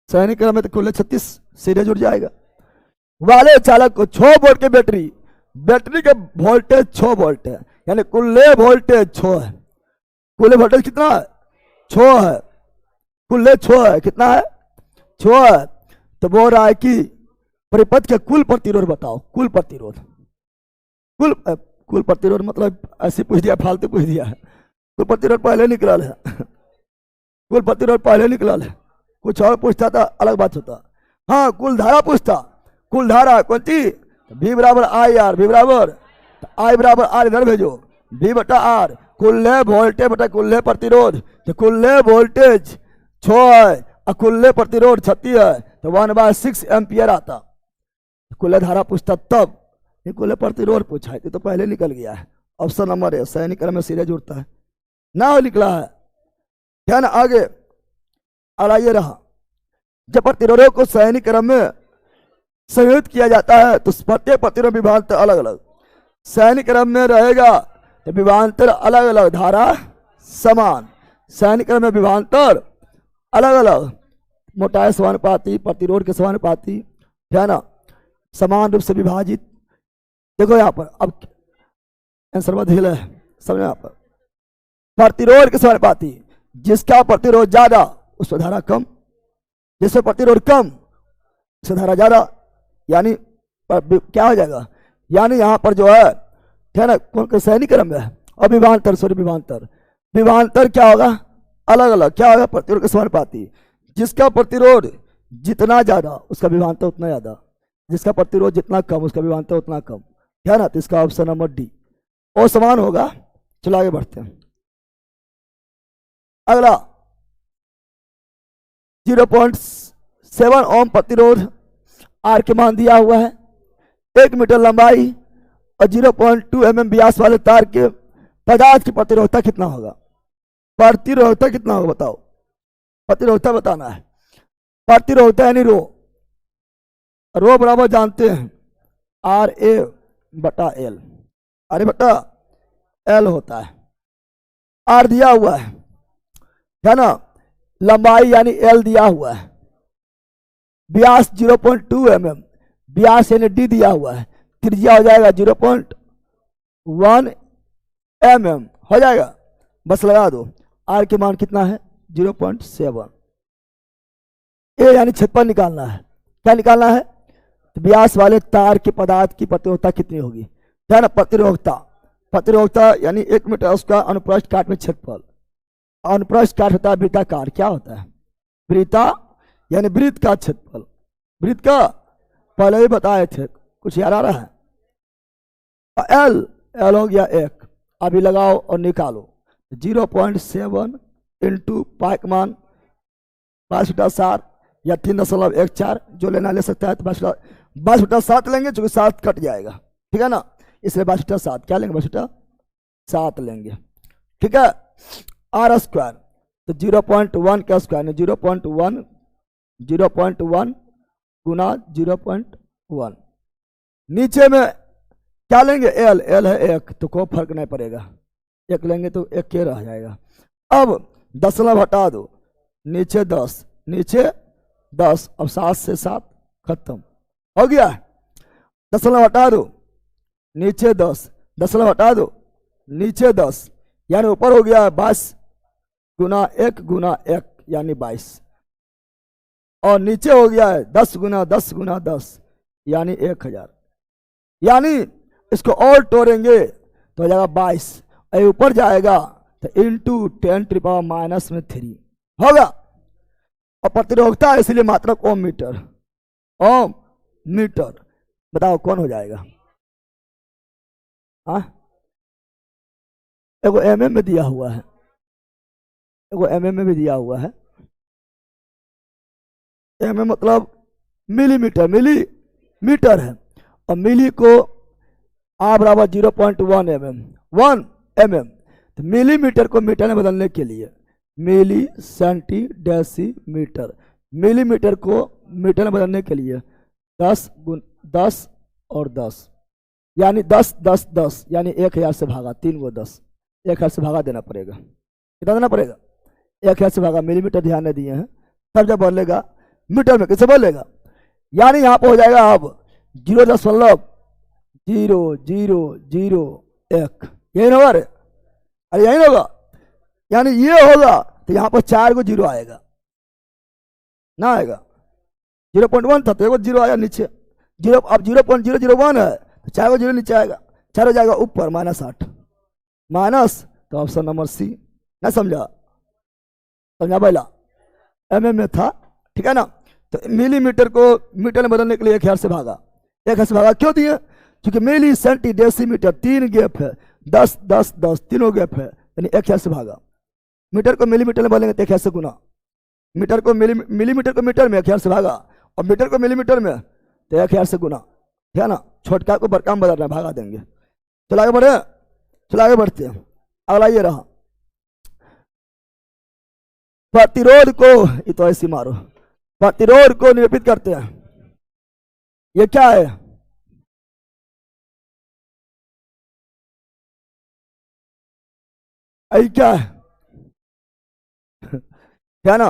सैनिक क्रम में तो कुल 36 सीधे जुड़ जाएगा। वाले चालक को 6 वोल्ट के बैटरी, बैटरी के वोल्टेज 6 वोल्ट है, यानी कुल वोल्टेज 6 है। कुल वोल्टेज कितना है? 6 है। कुल 6 है, कितना है? 6 है। तो बोल रहा है कि परिपथ के कुल प्रतिरोध बताओ। कुल प्रतिरोध, कुल प्रतिरोध मतलब ऐसे पूछ दिया, फालतू पूछ दिया है। कुल प्रतिरोध पहले निकल है, कुल प्रतिरोध पहले निकल है। कुछ और पूछता था अलग बात होता। हाँ, कुल धारा पूछता, कुल धारा कौन सी? V बराबर आई आर, V बराबर आई बराबर आर, इधर भेजो V बटा आर, कुल वोल्टेज बटा कुल प्रतिरोध। तो कुल वोल्टेज 6 है और कुल प्रतिरोध 36 है, तो 1/6 एम्पियर आता। कुल धारा पूछता तब, ये कुल प्रतिरोध पूछा है, तो पहले निकल गया है। ऑप्शन नंबर ए, सैनिक क्रम में सीधे जुड़ता है ना, निकला है। ध्यान आगे अगला ये रहा, जब प्रतिरोधों को सैनिक क्रम में संयुक्त किया जाता है तो प्रत्येक प्रतिरोध विभांतर अलग अलग, सैनिक क्रम में रहेगा तो विभांतर अलग अलग, धारा समान। सैनिक क्रम में विभांतर अलग अलग, मोटाई समानुपाती, प्रतिरोध के समानुपाती, है ना, समान रूप से विभाजित। देखो यहाँ पर अब आंसर बदल है, समझो यहाँ पर प्रतिरोध के समानुपाती, जिसका प्रतिरोध ज्यादा उसमें धारा कम, जिसमें प्रतिरोध कम उसमें धारा ज्यादा। यानी क्या हो जाएगा? यानी यहाँ पर जो है ना, कौन सैनिक क्रम में है और विभांतर, सॉरी विभांतर, विभांतर क्या होगा? अलग अलग। क्या होगा? प्रतिरोध के समानुपाती, जिसका प्रतिरोध जितना ज्यादा उसका विभांतर उतना ज्यादा, जिसका प्रतिरोध जितना कम उसका विभांतर उतना कम, है ना। तो इसका ऑप्शन नंबर डी और समान होगा। चलो आगे बढ़ते हैं। अगला 0.7 ओम प्रतिरोध आर के मान दिया हुआ है, 1 मीटर लंबाई और 0.2 mm व्यास वाले तार के पदार्थ की प्रतिरोधता कितना होगा? प्रतिरोधता कितना होगा बताओ? प्रतिरोधता बताना है। प्रतिरोधता यानी रो, रो बराबर जानते हैं RA/L, RA/L होता है। आर दिया हुआ है ना, लंबाई यानी L दिया हुआ है, व्यास 0.2 mm, व्यास यानी D दिया हुआ है, त्रिज्या हो जाएगा 0.1 mm हो जाएगा, बस लगा दो। आर के मान कितना है? 0.7। ए यानी क्षेत्रफल निकालना है। क्या निकालना है? तो व्यास वाले तार के पदार्थ की प्रतिरोधता कितनी होगी, है ना। प्रतिरोधता, प्रतिरोधता यानी 1 मीटर उसका अनुप्रस्थ काट में क्षेत्रफल, अनुप्रस्थ काट होता है वृत्ताकार। क्या होता है? वृत्ता यानी वृत्त का क्षेत्रफल, वृत्त का पहले ही बताए थे, कुछ याद आ रहा है? एल एल हो गया 1, अभी लगाओ और निकालो। 0.7 इंटू पाइक मान 22/7 या 3.14, जो लेना ले सकता है। तो 22/7 लेंगे, चूंकि 7 कट जाएगा, ठीक है ना, इसलिए 22/7 क्या लेंगे, 22/7 लेंगे, ठीक है। आर स्क्वायर तो 0.1 का स्क्वायर है 0.1 गुना 0.1। नीचे में क्या लेंगे, एल है 1, तो कोई फर्क नहीं पड़ेगा, 1 लेंगे तो 1 के रह जाएगा। अब दशमलव हटा दो, नीचे 10, अब 7 से 7 खत्म हो गया। दशमलव हटा दो, नीचे 10, दशमलव हटा दो, नीचे 10, यानी ऊपर हो गया 22 गुना 1 यानी 22, और नीचे हो गया है 10 गुना 10 यानी 1000। यानी इसको और तोड़ेंगे तो हो जाएगा 22, ऊपर जाएगा तो इंटू 10⁻³ होगा। और प्रतिरोधकता है इसलिए मात्रक ओम मीटर। बताओ कौन हो जाएगा? एगो mm में दिया हुआ है, एगो mm में भी दिया हुआ है। mm मतलब मिलीमीटर है, और मिली को आ बराबर 0.1 mm। तो मिलीमीटर को मीटर में बदलने के लिए मिली सेंटी डेसीमीटर, मिलीमीटर को मीटर में बदलने के लिए 10 और 10 यानी 10 यानी 1000 से भागा, 3 को 10, 1000 से भागा देना पड़ेगा। कितना देना पड़ेगा? 1000 से भागा। मिलीमीटर ध्यान नहीं दिए हैं, तब जब बोलेगा मीटर में कैसे बोलेगा, यानी यहाँ पर हो जाएगा अब 0.0001, यही होगा रे, अरे यही होगा, यानी ये होगा तो यहाँ पर 4 को 0 आएगा ना, आएगा 0.1 था तो एगो 0 आया नीचे, 0 अब 0.001 है तो 4 को 0 नीचे आएगा, 4 हो जाएगा ऊपर -8 माइनस, तो ऑप्शन नंबर सी। ना समझा पहला mm में था, ठीक है ना। तो मिलीमीटर को मीटर में बदलने के लिए 1000 से भागा, 1000 से भागा क्यों दिए? क्योंकि मिली सेंटी डेसीमीटर 3 गैप है, 10 तीनों गैप है, यानी 1000 से भागा। मीटर को मिलीमीटर में बदलेंगे तो 1000 से गुना, मीटर को मिलीमीटर को मीटर में 1000 से भागा, और मीटर को मिलीमीटर में तो 1000 से गुना, ठीक है ना। छोटका को बड़का में बदलना, भागा देंगे। चलो आगे बढ़ते हैं। अगला ये रहा प्रतिरोध को, ये तो ऐसे मारो, प्रतिरोध को निरूपित करते हैं। ये क्या है? आई क्या है? क्या ना,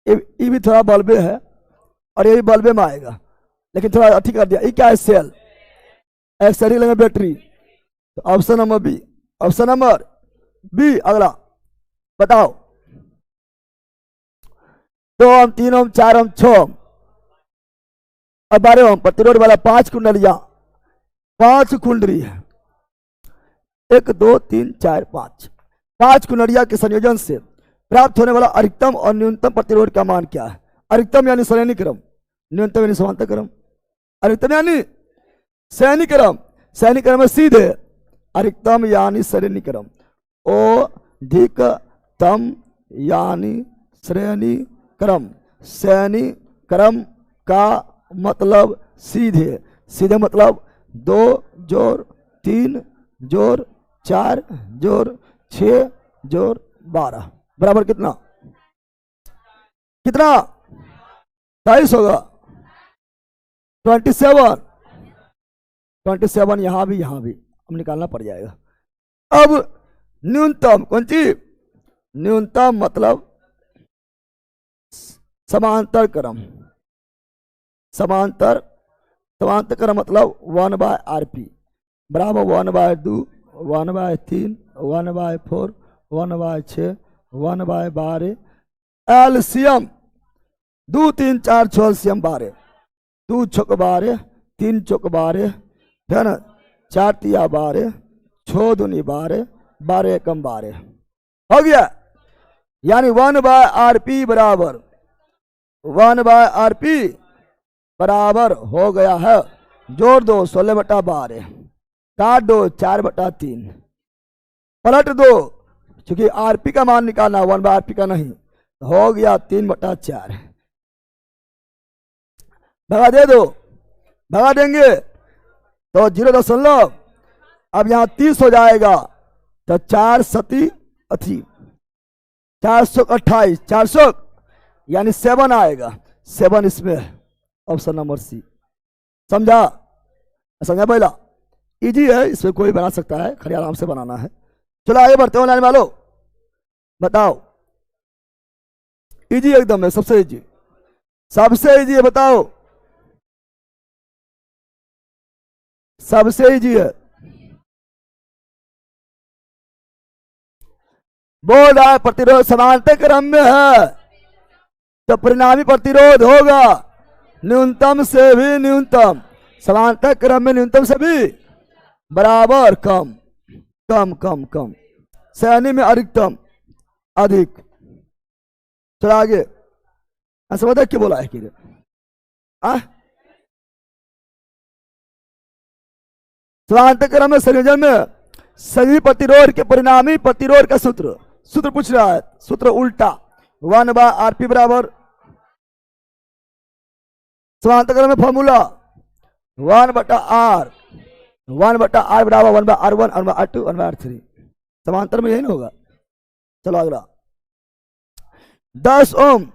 ये भी थोड़ा बल्बे है और ये भी बल्बे में आएगा, लेकिन थोड़ा अति कर दिया। ये क्या है? सेल। एक्सरी लेंगे बैटरी, तो option number B, option number B. अगला बताओ, 2 ओम 3 ओम 4 ओम 6 ओम और 12 ओम प्रतिरोध वाला 5 कुंडलियां, 5 कुंडली है, 1 2 3 4 5 कुंडलियां के संयोजन से प्राप्त होने वाला अधिकतम और न्यूनतम प्रतिरोध का मान क्या है? अधिकतम यानी श्रेणी क्रम, न्यूनतम यानी समांतर क्रम। अधिकतम यानी श्रेणी क्रम, श्रेणी क्रम में सीधे, अधिकतम यानी श्रेणी क्रम, अधिकतम यानी श्रेणी क्रम। श्रेणी क्रम का मतलब सीधे, सीधे मतलब 2 जोड़ 3 जोड़ 4 जोड़ 6 जोड़ 12 बराबर कितना? 22 होगा। 27 यहां भी हम निकालना पड़ जाएगा। अब न्यूनतम कौन चीज? न्यूनतम मतलब समांतर क्रम, समांतर क्रम मतलब 1/rp बराबर 1/2 1/3 1/4 1/6 1/12 एलसीएम 2 3 4 6 एलसीएम 12, 2 छक 12 3 चौक 12 है ना, 4 तिया 12 6 दूनी 12 12 एकम 12 हो गया। यानी 1/rp बराबर 1/rp बराबर हो गया है। जोड़ दो 16/12, काट दो 4/3, पलट दो, क्योंकि आरपी का मान निकालना 1/RP का नहीं, हो गया 3/4। भगा दे दो, भगा देंगे तो 0., अब यहां 30 हो जाएगा तो 4 सती 428, 400 यानी 7 आएगा, 7 इसमें है, ऑप्शन नंबर सी। समझा? समझा पहला? इजी है, इसमें कोई बना सकता है, खड़ी आराम से बनाना है। चलो आगे बढ़ते हो लाइन वालों, बताओ। इजी एकदम है, सबसे इजी, सबसे इजी है, बताओ सबसे इजी है। बोल रहा है प्रतिरोध समांतर क्रम में है तो परिणामी प्रतिरोध होगा न्यूनतम से भी न्यूनतम, समांतर क्रम में न्यूनतम से भी बराबर कम, कम कम कम, श्रेणी में अधिकतम अधिक। चलो आगे, समझ क्या बोला है कि समांतर क्रम में संयोजन में सभी प्रतिरोध के परिणामी प्रतिरोध का सूत्र, सूत्र पूछ रहा है, सूत्र उल्टा 1/RP बराबर, समांतर क्रम में फॉर्मूला 1/R, 1/R बराबर 1/R1, 1/R2, 1/R3, समांतर में यही ना होगा। चलो अगला, 10 ओम,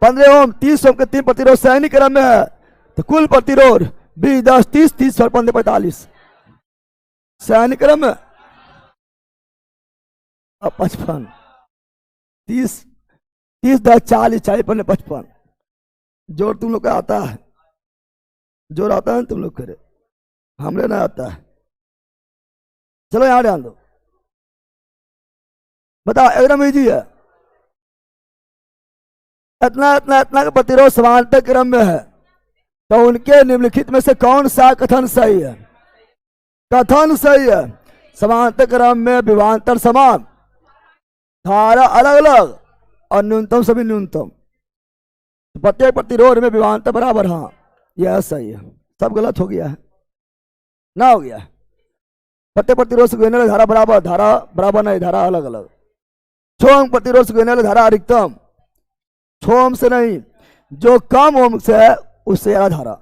15 ओम, 30 ओम के 3 प्रतिरोध श्रेणी क्रम में है तो कुल प्रतिरोध 20, 10, 30, 30 और 15, 45 श्रेणी क्रम में। अब 55, 30, 30, 10, 40, 40, 15, 55, जोड़ तुम लोग का आता है, जोड़ आता है तुम लोग करे, हमरे ना आता है। चलो यहां ध्यान दो, बताओ एकदम इजी है। इतना इतना इतना का प्रतिरोध समांतर क्रम में है तो उनके निम्नलिखित में से कौन सा कथन सही है? कथन सही है, समांतर क्रम में विभवांतर समान, धारा अलग अलग और न्यूनतम सभी न्यूनतम, प्रत्येक प्रतिरोध में विभवांतर बराबर। हाँ यह सही है, सब गलत हो गया है ना, हो गया। प्रत्येक प्रतिरोध से गुणने वाली धारा बराबर, धारा बराबर नहीं, धारा अलग अलग। 6 ओम प्रतिरोध से गुणने वाली धारा अधिकतम, 6 ओम से नहीं, जो कम ओम से है उससे ज्यादा धारा,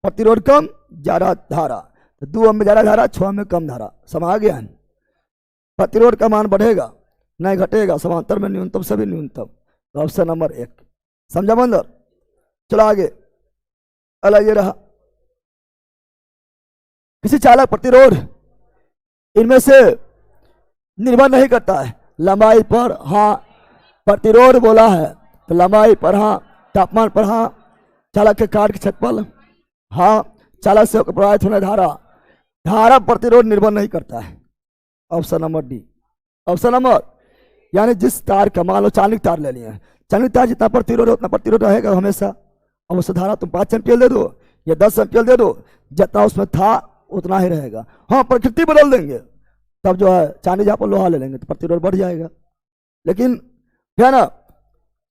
प्रतिरोध कम ज्यादा धारा, तो 2 ओम में ज्यादा धारा, 6 ओम में कम धारा। समझ गया? प्रतिरोध का मान बढ़ेगा नहीं घटेगा, समांतर में न्यूनतम सभी न्यूनतम, तो ऑप्शन नंबर 1। समझा बंदर? चलो आगे, अलग ये रहा, किसी चालक प्रतिरोध इनमें से निर्भर नहीं करता है लंबाई पर। हाँ, प्रतिरोध बोला है तो लंबाई पर हाँ, तापमान पर हाँ, चालक के कार के क्षेत्रफल हाँ, चालक से प्रभावित होने धारा, धारा प्रतिरोध निर्भर नहीं करता है। Option number D. Option number, यानी जिस तार का, मान लो चालनिक तार ले लिया, चालनिक तार जितना प्रतिरोध उतना प्रतिरोध रहेगा हमेशा। अब उस धारा तुम 5 एम्पियर दे दो या 10 एम्पियर दे दो, जितना उसमें था उतना ही रहेगा। हाँ, प्रकृति बदल देंगे तब जो है चांदी जहाँ पर लोहा ले लेंगे तो प्रतिरोध बढ़ जाएगा, लेकिन है ना,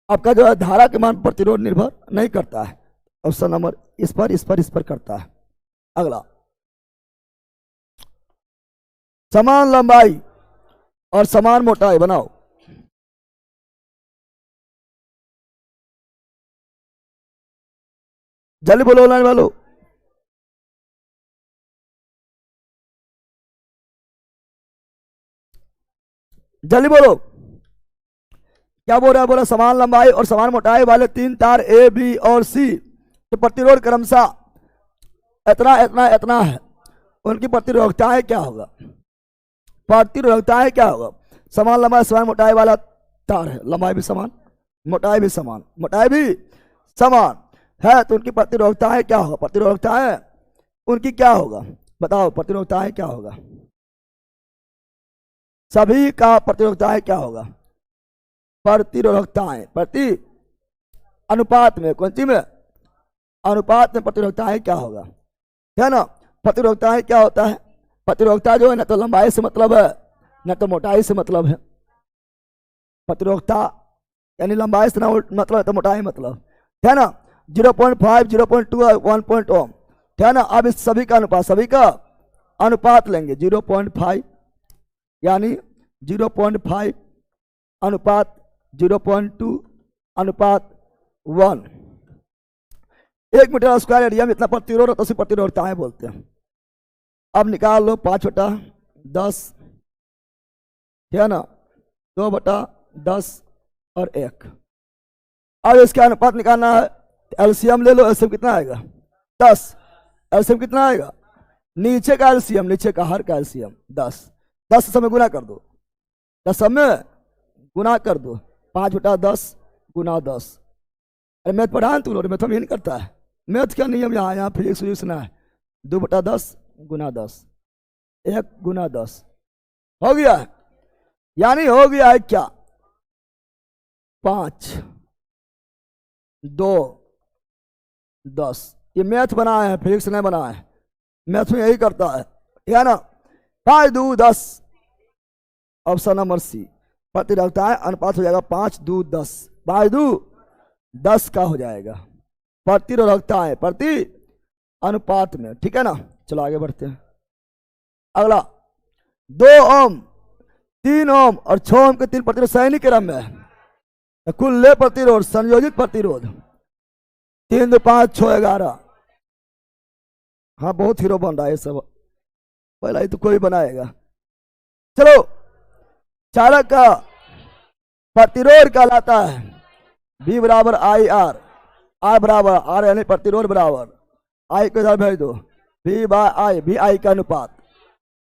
आपका जो है धारा के मान पर प्रतिरोध निर्भर नहीं करता है। ऑप्शन नंबर इस पर इस पर इस पर करता है। अगला, समान लंबाई और समान मोटाई बनाओ। जल्दी बोलो लाइन वालों। जल्दी बोलो, क्या बोल रहा है? बोला समान लंबाई और समान मोटाई वाले 3 तार ए बी और सी तो प्रतिरोध क्रमशः इतना इतना इतना है, उनकी प्रतिरोधकताएं क्या होगा? प्रतिरोधकताएं क्या होगा? समान लंबाई समान मोटाई वाला तार है, लंबाई भी समान, मोटाई भी समान, मोटाई भी समान है, तो उनकी प्रतिरोधकताएं क्या होगा? प्रतिरोधकताएं उनकी क्या होगा? बताओ, प्रतिरोधकताएं क्या होगा? सभी का प्रतिरोधकताएं क्या होगा? प्रतिरोधकताएं प्रति अनुपात में, कौन सी में? अनुपात में प्रतिरोधकताएं क्या होगा, है ना? प्रतिरोधकताएं क्या होता है? प्रतिरोधकता जो है ना तो लंबाई से मतलब है न तो मोटाई से मतलब है। प्रतिरोधकता यानी लंबाई से ना मतलब है तो मोटाई मतलब, है ना? 0.5, 0.2 और 1 ओम, ठीक है ना। अब इस सभी का अनुपात लेंगे 0.5, यानी 0.5 अनुपात 0.2 अनुपात 1। 1 मीटर स्क्वायर एरिया में इतना प्रतिरोध तो उसी प्रतिरोधताएं बोलते हैं। अब निकाल लो 5/10, ठीक है ना, 2/10 और 1। अब इसका अनुपात निकालना है, एलसीएम ले लो। एलसीएम कितना आएगा? 10। एलसीएम कितना आएगा? नीचे का एलसीएम, नीचे का हर का एलसीएम 10। 10 समय गुना कर दो, 10 समय गुना कर दो, 5/10 गुना 10। अरे मैथ पढ़ा तुम लोग, मैथ हम ये नहीं करता है। मैथ क्या नियम यहाँ फिजिक्स ना है। 2/10 गुना 10, 1 गुना 10 हो गया है, यानी हो गया है क्या? 5, 2, 10। ये मैथ बनाया है, फिजिक्स नहीं बनाया है। मैथ में यही करता है, या ना। 5 2 10, ऑप्शन नंबर सी। प्रतिरोधकता है अनुपात हो जाएगा 5 2 10। 5 2 10 का हो जाएगा प्रतिरोधकता है प्रति अनुपात में, ठीक है ना। चलो आगे बढ़ते हैं। अगला 2 ओम, 3 ओम और 6 ओम के 3 प्रतिरोध श्रेणी क्रम में है। कुल ले प्रतिरोध, संयोजित प्रतिरोध 3 2 5 6 11। हाँ बहुत हीरो बन रहा है सब, पहला ही तो कोई बनाएगा। चलो, चालक का प्रतिरोध कहलाता है V बराबर आई आर, आर बराबर आर यानी प्रतिरोध बराबर आई को इधर भेज दो, V बाय आई, V आई का अनुपात।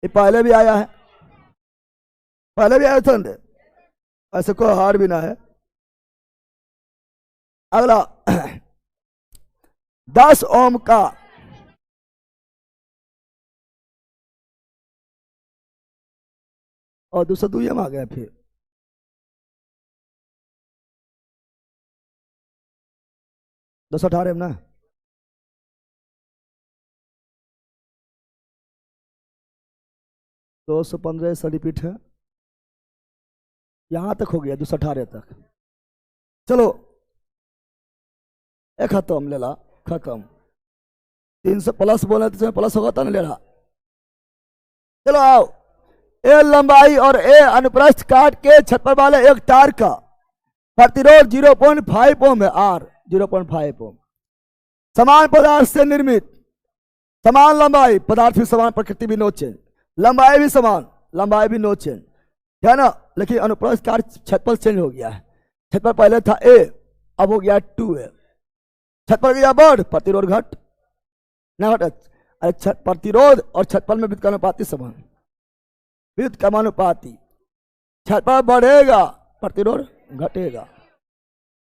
ये पहले भी आया है, पहले भी आया था, ऐसे कोई हार भी ना है। अगला 10 ओम का और दूसरा 2 ओम आ गया। फिर 218 ना, दो 215 से रिपीट है, यहां तक हो गया 218 तक। चलो एक खत्म, ले ला खत्म। 300 प्लस बोले तो प्लस होगा तो नहीं ले रहा। चलो आओ, ए लंबाई और ए अनुप्रस्थ काट के छप्पर वाले एक तार का प्रतिरोध 0.5 ओम है, आर 0.5 ओम। समान पदार्थ से निर्मित, समान लंबाई, पदार्थ भी समान, प्रकृति भी नो चेंज, लंबाई भी समान, लंबाई भी नो चेंज, है ना। लेकिन अनुप्रस्थ काट छप्पर चेंज हो गया है। छप्पर पहले था ए, अब हो गया 2a। छप्पर गया बढ़, प्रतिरोध घट ना घट। अरे प्रतिरोध और छप्पर में व्युत्क्रमानुपाती समान, व्युत्क्रमानुपाती। छप्पर बढ़ेगा, प्रतिरोध घटेगा।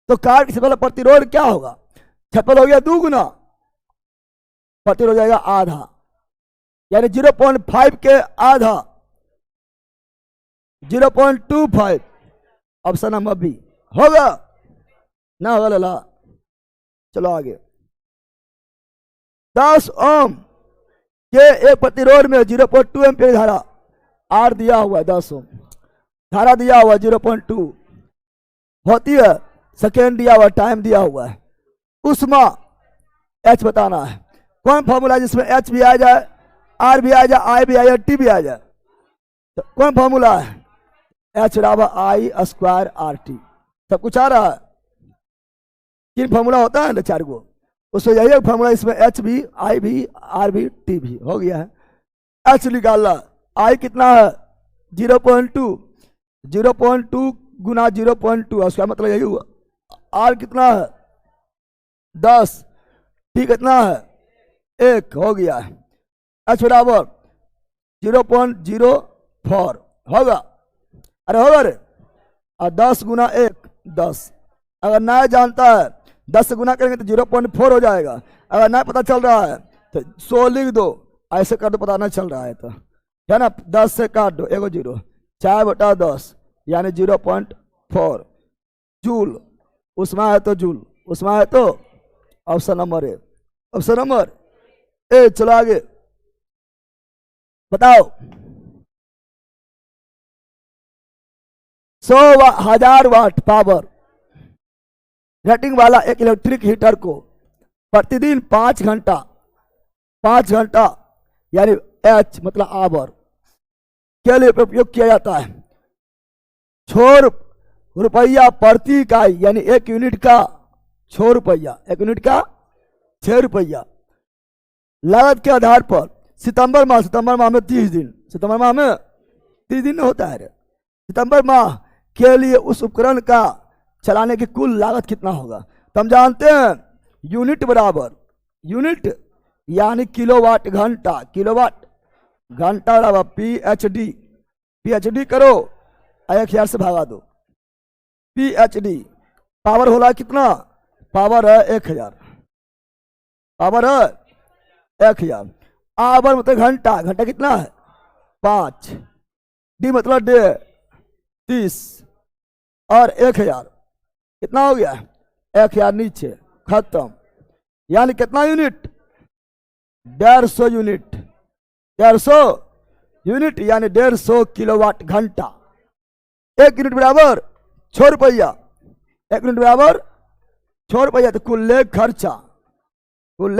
तो काट से पहले प्रतिरोध क्या होगा? छप्पर हो गया 2 गुना, प्रतिरोध हो जाएगा आधा, यानी 0.5 के आधा 0.25। ऑप्शन नंबर बी होगा ना, होगा लला। चलो आगे। 10 ओम के एक प्रतिरोध में 0.2 एम्पीयर धारा आर दिया हुआ है, 10 ओम धारा दिया हुआ 0.2 होती है, सेकेंड दिया हुआ, टाइम दिया हुआ है, उष्मा एच बताना है। कौन फॉर्मूला जिसमें एच भी आ जाए, आर भी आ जाए, आई भी आ जाए, टी भी आ जाए? तो कौन फॉर्मूला है? एच बराबर आई स्क्वायर आर टी। सब कुछ आ रहा है। 3 फॉर्मूला होता है ना, 4 गो, उसमें यही फॉर्मूला, इसमें एच भी, आई भी, आर भी, टी भी हो गया है। एच निकालना, आई कितना है 0.2, 0.2 गुना 0.2, उसका मतलब यही हुआ। आर कितना है 10, टी कितना है 1, हो गया है। एच बराबर 0.04 होगा, अरे होगा रे। और 10 गुना 1 10, अगर ना जानता है 10 से गुना करेंगे तो 0.4 हो जाएगा। अगर ना पता चल रहा है तो 100 लिख दो, ऐसे कर दो, पता नहीं चल रहा है तो, है ना। 10 से काट दो, 1 0, 4/10 यानी 0.4 जूल। उसमें है तो जूल, उसमें है तो option number A, option number ए। चलो आगे बताओ। 100,000 वाट पावर रेटिंग वाला एक इलेक्ट्रिक हीटर को प्रतिदिन 5 घंटा, 5 घंटा यानी एच मतलब आवर के लिए उपयोग किया जाता है। 6 रुपया प्रति इकाई यानी 1 यूनिट का 6 रुपया, 1 यूनिट का 6 रुपया। लागत के आधार पर सितंबर माह में 30 दिन, सितंबर माह में 30 दिन होता है। सितंबर माह के लिए उस उपकरण का चलाने की कुल लागत कितना होगा? तो हम जानते हैं यूनिट बराबर, यूनिट यानी किलोवाट घंटा, किलोवाट घंटा बराबर PhD, PhD करो 1000 से भागा दो, PhD पावर होला कितना? पावर है 1000, पावर है 1000। आवर मतलब घंटा, घंटा कितना है? 5, डी मतलब डे 30 और 1000 कितना हो गया? 1000 नीचे खत्म, यानी कितना यूनिट? 150 यूनिट, 150 यूनिट यानी 150 किलोवाट घंटा। 1 यूनिट बराबर 6 रुपया, 1 यूनिट बराबर 6 रुपया। तो कुल खर्चा, कुल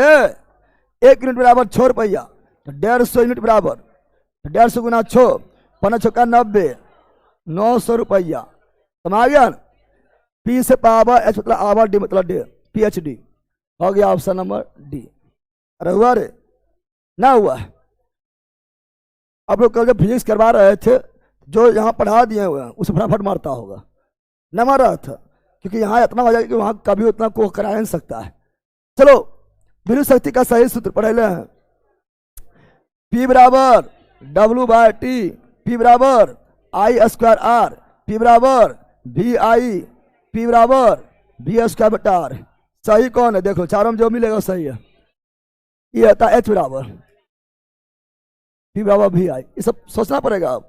1 यूनिट बराबर 6 रुपया, तो 150 यूनिट बराबर 150 गुना 6, 5 6 90, 900 रुपया। समझ आ गया? पी से पावर, एच मतलब आवर, डी मतलब डे, PhD हो गया ऑप्शन नंबर डी। अरे हुआ रे? ना हुआ? आप लोग कल जब फिजिक्स करवा रहे थे, जो यहाँ पढ़ा दिए हुए हैं उसे फटाफट मारता होगा, न मार रहा था, क्योंकि यहाँ इतना हो जाएगा कि वहाँ कभी उतना को करा नहीं सकता है। चलो विद्युत शक्ति का सही सूत्र पढ़ ले हैं। P बराबर W/T, P बराबर I²R, P बराबर VI, P बराबर V²/R। सही कौन है? देखो चारों में जो मिलेगा सही है। ये आता है H बराबर P बराबर VI। ये सब सोचना पड़ेगा अब,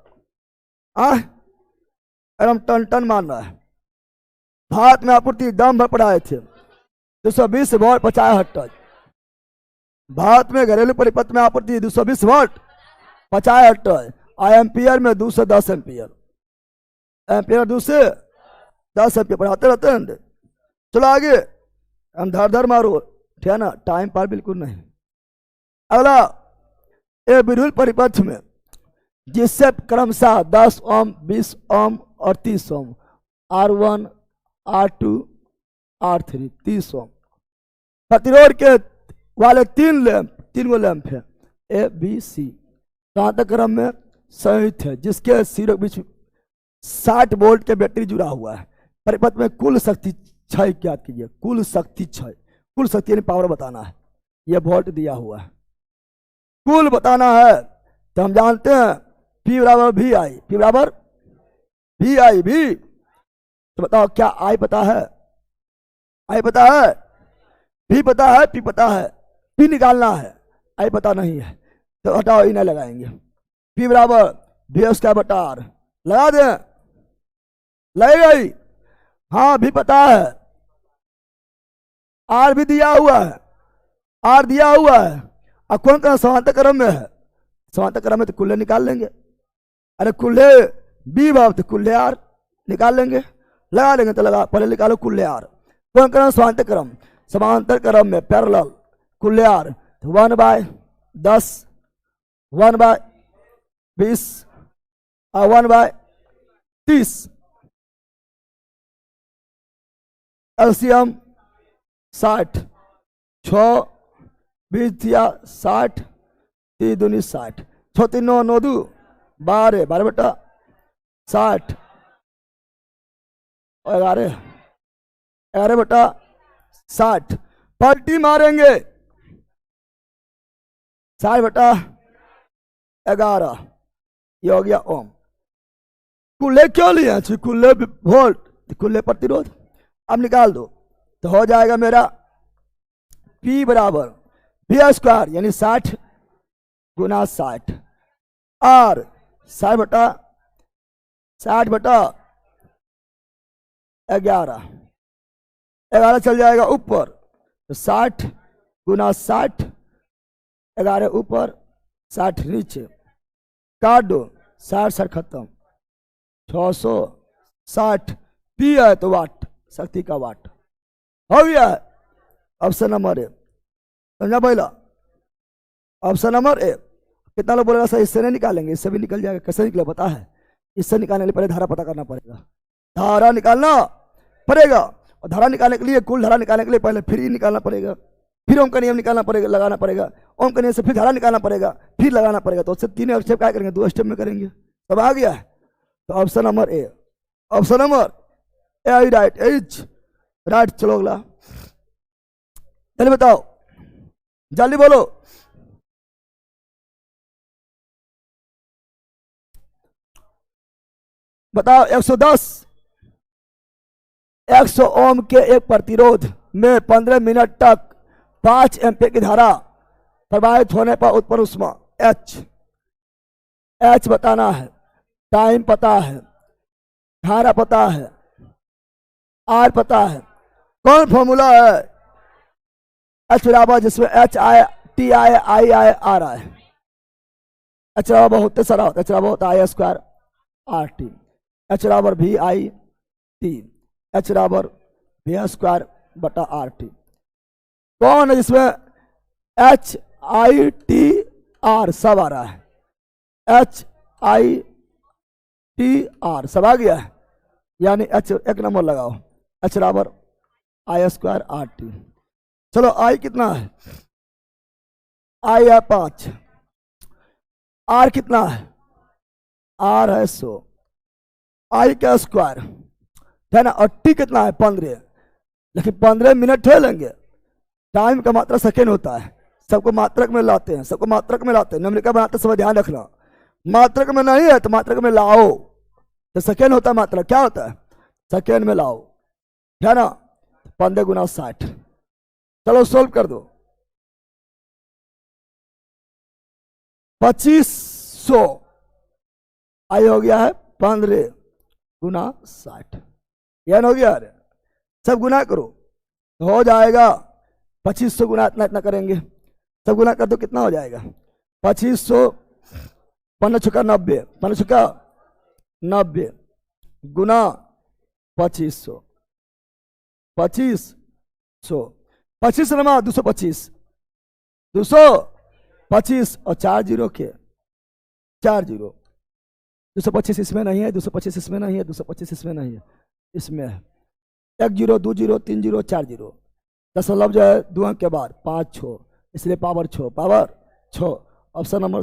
एकदम टन टन मानना है। भारत में आपूर्ति दाम भर पढ़ाए थे 220 वोल्ट 50 हर्ट्ज। भारत में घरेलू परिपथ में आपूर्ति 220 वोल्ट 50 हर्ट्ज। एम्पियर में 210 एम्पियर, एम्पियर 210 एम्पियर पढ़ाते रहते हैं। चलो आगे, हम धर धर मारो, ठीक है ना? टाइम पर बिल्कुल नहीं। अगला, ये विद्युत परिपथ में जिससे क्रमशः 10 ओम, 20 ओम और 30 ओम, R1, R2, R3, 30 ओम प्रतिरोध के वाले 3 गो लैंप है ABC समांतर क्रम में संयुक्त है, जिसके सिरों के बीच 60 वोल्ट के बैटरी जुड़ा हुआ है। परिपथ में कुल शक्ति क्षय ज्ञात कीजिए। कुल शक्ति क्षय, कुल शक्ति यानी पावर बताना है। यह वोल्ट दिया हुआ है, कुल बताना है। तो हम जानते हैं P बराबर VI, P बराबर VI भी। तो बताओ क्या I पता है? I पता है? V पता है? P पता है? P निकालना है, I पता नहीं है, तो हटाओ, इन्हें लगाएंगे। P बराबर V²/R लगा दें, लगेगा ही। हाँ भी पता है, R भी दिया हुआ है, R दिया हुआ है। अब कौन कौन समांतर क्रम में है? समांतर क्रम में तो कुल्ले निकाल लेंगे। अरे कुल्ले B भाव तो कुल्ले R निकाल लेंगे, लगा लेंगे। तो लगा, पहले निकालो कुल्ले R। कौन क्रम? समांतर क्रम, समांतर क्रम में पैरेलल कुल्ले R 1/10, 1/20 और 1/30। एलसीएम 60, 6 20 दिया 60, 3 दूनी 60, 6 3 9 9 2 12, 12 बटा 60 और 11 बटा 60। पलटी मारेंगे, 60 बटा 11, ये हो गया ओम। कुल्ले क्यों लिए? कुल्ले वोल्ट, कुल्ले प्रतिरोध। अब निकाल दो तो हो जाएगा मेरा P बराबर V² यानी 60 गुना 60, R 60 बटा 11, 11 चल जाएगा ऊपर, तो 60 गुना 60, 11 ऊपर 60 नीचे, काट दो, 60 खत्म, 660। P है तो वाट, शक्ति का वाट हो गया है। ऑप्शन नंबर समझा पहला? ऑप्शन नंबर ए। कितना लोग बोलेगा सर इससे नहीं निकालेंगे? इससे भी निकल जाएगा। कैसे निकले पता है? इससे निकालने के लिए पहले धारा पता करना पड़ेगा, धारा निकालना पड़ेगा। और धारा निकालने के लिए, कुल धारा निकालने के लिए पहले फिर ई निकालना पड़ेगा, फिर ओम का नियम निकालना पड़ेगा, लगाना पड़ेगा। ओम का नियम से फिर धारा निकालना पड़ेगा, फिर लगाना पड़ेगा। तो उससे 3 स्टेप क्या करेंगे? 2 स्टेप में करेंगे। सब आ गया है? तो option number A, option number A right, H right. चलो अगला, जल्दी बताओ, जल्दी बोलो। बताओ 100 ओम के एक प्रतिरोध में 15 मिनट तक 5 एम्पीयर की धारा प्रवाहित होने पर उत्पन्न ऊष्मा एच बताना है, टाइम पता है, धारा पता है, आर पता है। कौन फॉर्मूला है? एच बराबर जिसमें एच आए टी आए आई आए आर आए। एच बराबर बहुत सारा होता है, एच बराबर होता है आई² आर टी, एच बराबर भी आई टी, एच बराबर भी² बटा आर टी। कौन है जिसमें एच आई टी आर सब आ रहा है? एच आई टी आर सब आ गया है, यानी एच एक नंबर लगाओ, एच बराबर आई² आर टी। चलो आई कितना है? आई है 5, आर कितना है? आर है 100, आई का स्क्वायर है ना। और टी कितना है? 15। लेकिन 15 मिनट हो लेंगे, टाइम का मात्रा सेकेंड होता है, सबको मात्रक में लाते हैं, सबको मात्रक में लाते हैं। न्यूमेरिकल बनाते समय ध्यान रखना, मात्रक में नहीं है तो मात्रक में लाओ। तो सेकेंड होता है मात्रक, क्या होता है? सेकेंड में लाओ, है ना। 15 गुना 60। चलो सोल्व कर दो। 2500 आई हो गया है 15 गुना 60, यह हो गया। अरे सब गुना करो तो हो जाएगा 2500 गुना इतना इतना करेंगे, सब गुना कर दो, कितना हो जाएगा? 2500 15 छुका 90, 15 छुका 90 गुना 2500, 2500 नमा 225, 225 और 4 जीरो के 4 जीरो। 225 इसमें नहीं है, 225 इसमें नहीं है, 225 इसमें नहीं है, इसमें है। 1 जीरो 2 जीरो 3 जीरो 4 जीरो। दशमलव जो है 2 अंक के बाद 5 6, इसलिए power 6, power 6। Option number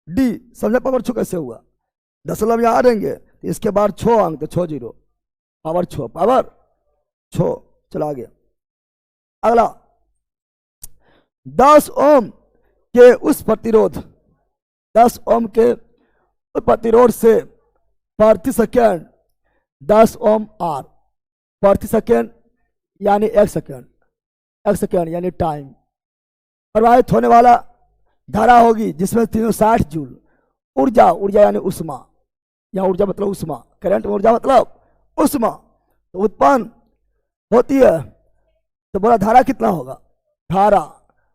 D. समझे पावर 6 कैसे हुआ? दशमलव यहाँ देंगे तो इसके बाद 6 अंक, तो 6 जीरो, पावर 6, पावर 6। चला गया अगला। 10 ओम के उस प्रतिरोध, 10 ओम के प्रतिरोध से प्रति सेकेंड 10 ओम आर प्रति सेकेंड यानी 1 सेकेंड, 1 सेकेंड यानी टाइम प्रवाहित होने वाला धारा होगी जिसमें 360 जूल ऊर्जा, ऊर्जा यानी उष्मा, यहाँ ऊर्जा मतलब उष्मा, करंट में ऊर्जा मतलब उष्मा तो उत्पन्न होती है। तो बोला धारा कितना होगा? धारा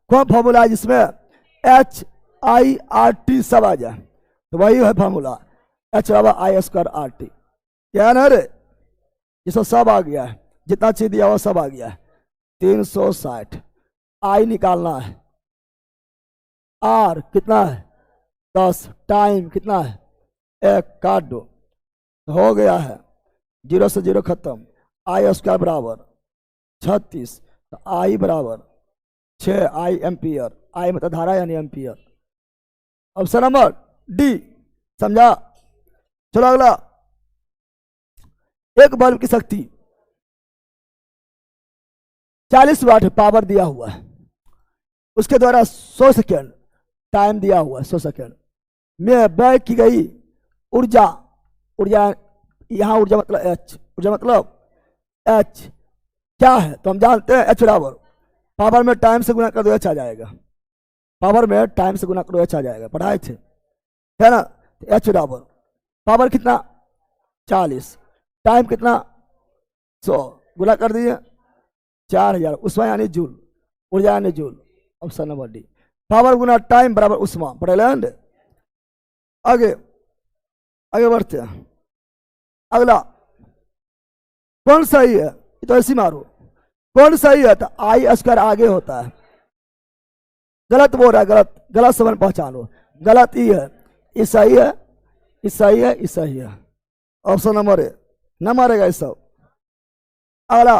कौन फॉर्मूला है जिसमें एच आई आर टी सब आ जाए? तो वही है फॉर्मूला, एच बराबर आई² आर टी। क्या ना रे, जिसमें सब आ गया है, जितना चीज दिया हुआ सब आ गया है। 360 आई निकालना है, आर कितना है? 10, टाइम कितना है? 1, काट दो हो गया है, 0 से 0 खत्म। आई² बराबर 36, तो आई बराबर 6 आई एम्पियर, आई मतलब धारा यानी एम्पियर। Option number D. समझा? चलो अगला। एक बल्ब की शक्ति 40 वाट पावर दिया हुआ है, उसके द्वारा 100 सेकेंड टाइम दिया हुआ है, 100 सेकेंड में व्यय की गई ऊर्जा, ऊर्जा यहाँ ऊर्जा मतलब एच, ऊर्जा मतलब एच क्या है? तो हम जानते हैं एच बराबर पावर में टाइम से गुना कर दो एच आ जाएगा, पावर में टाइम से गुना करो एच आ जाएगा, पढ़ाए थे है ना। एच बराबर पावर कितना? 40, टाइम कितना? 100, गुना कर दिए 4000, उष्मा यानी जूल, ऊर्जा यानी joule. Option number D. Power गुना टाइम बराबर उष्मा। पढ़े लैंड। आगे आगे बढ़ते हैं। अगला कौन सही है? तो ऐसी मारो, कौन सही है? तो आई² आगे होता है, गलत बोल रहा है, गलत गलत समझ पहचानो, गलत ही है, ये सही है, ये सही है, ये सही है। ऑप्शन नंबर ए, न मारेगा ये सब। अगला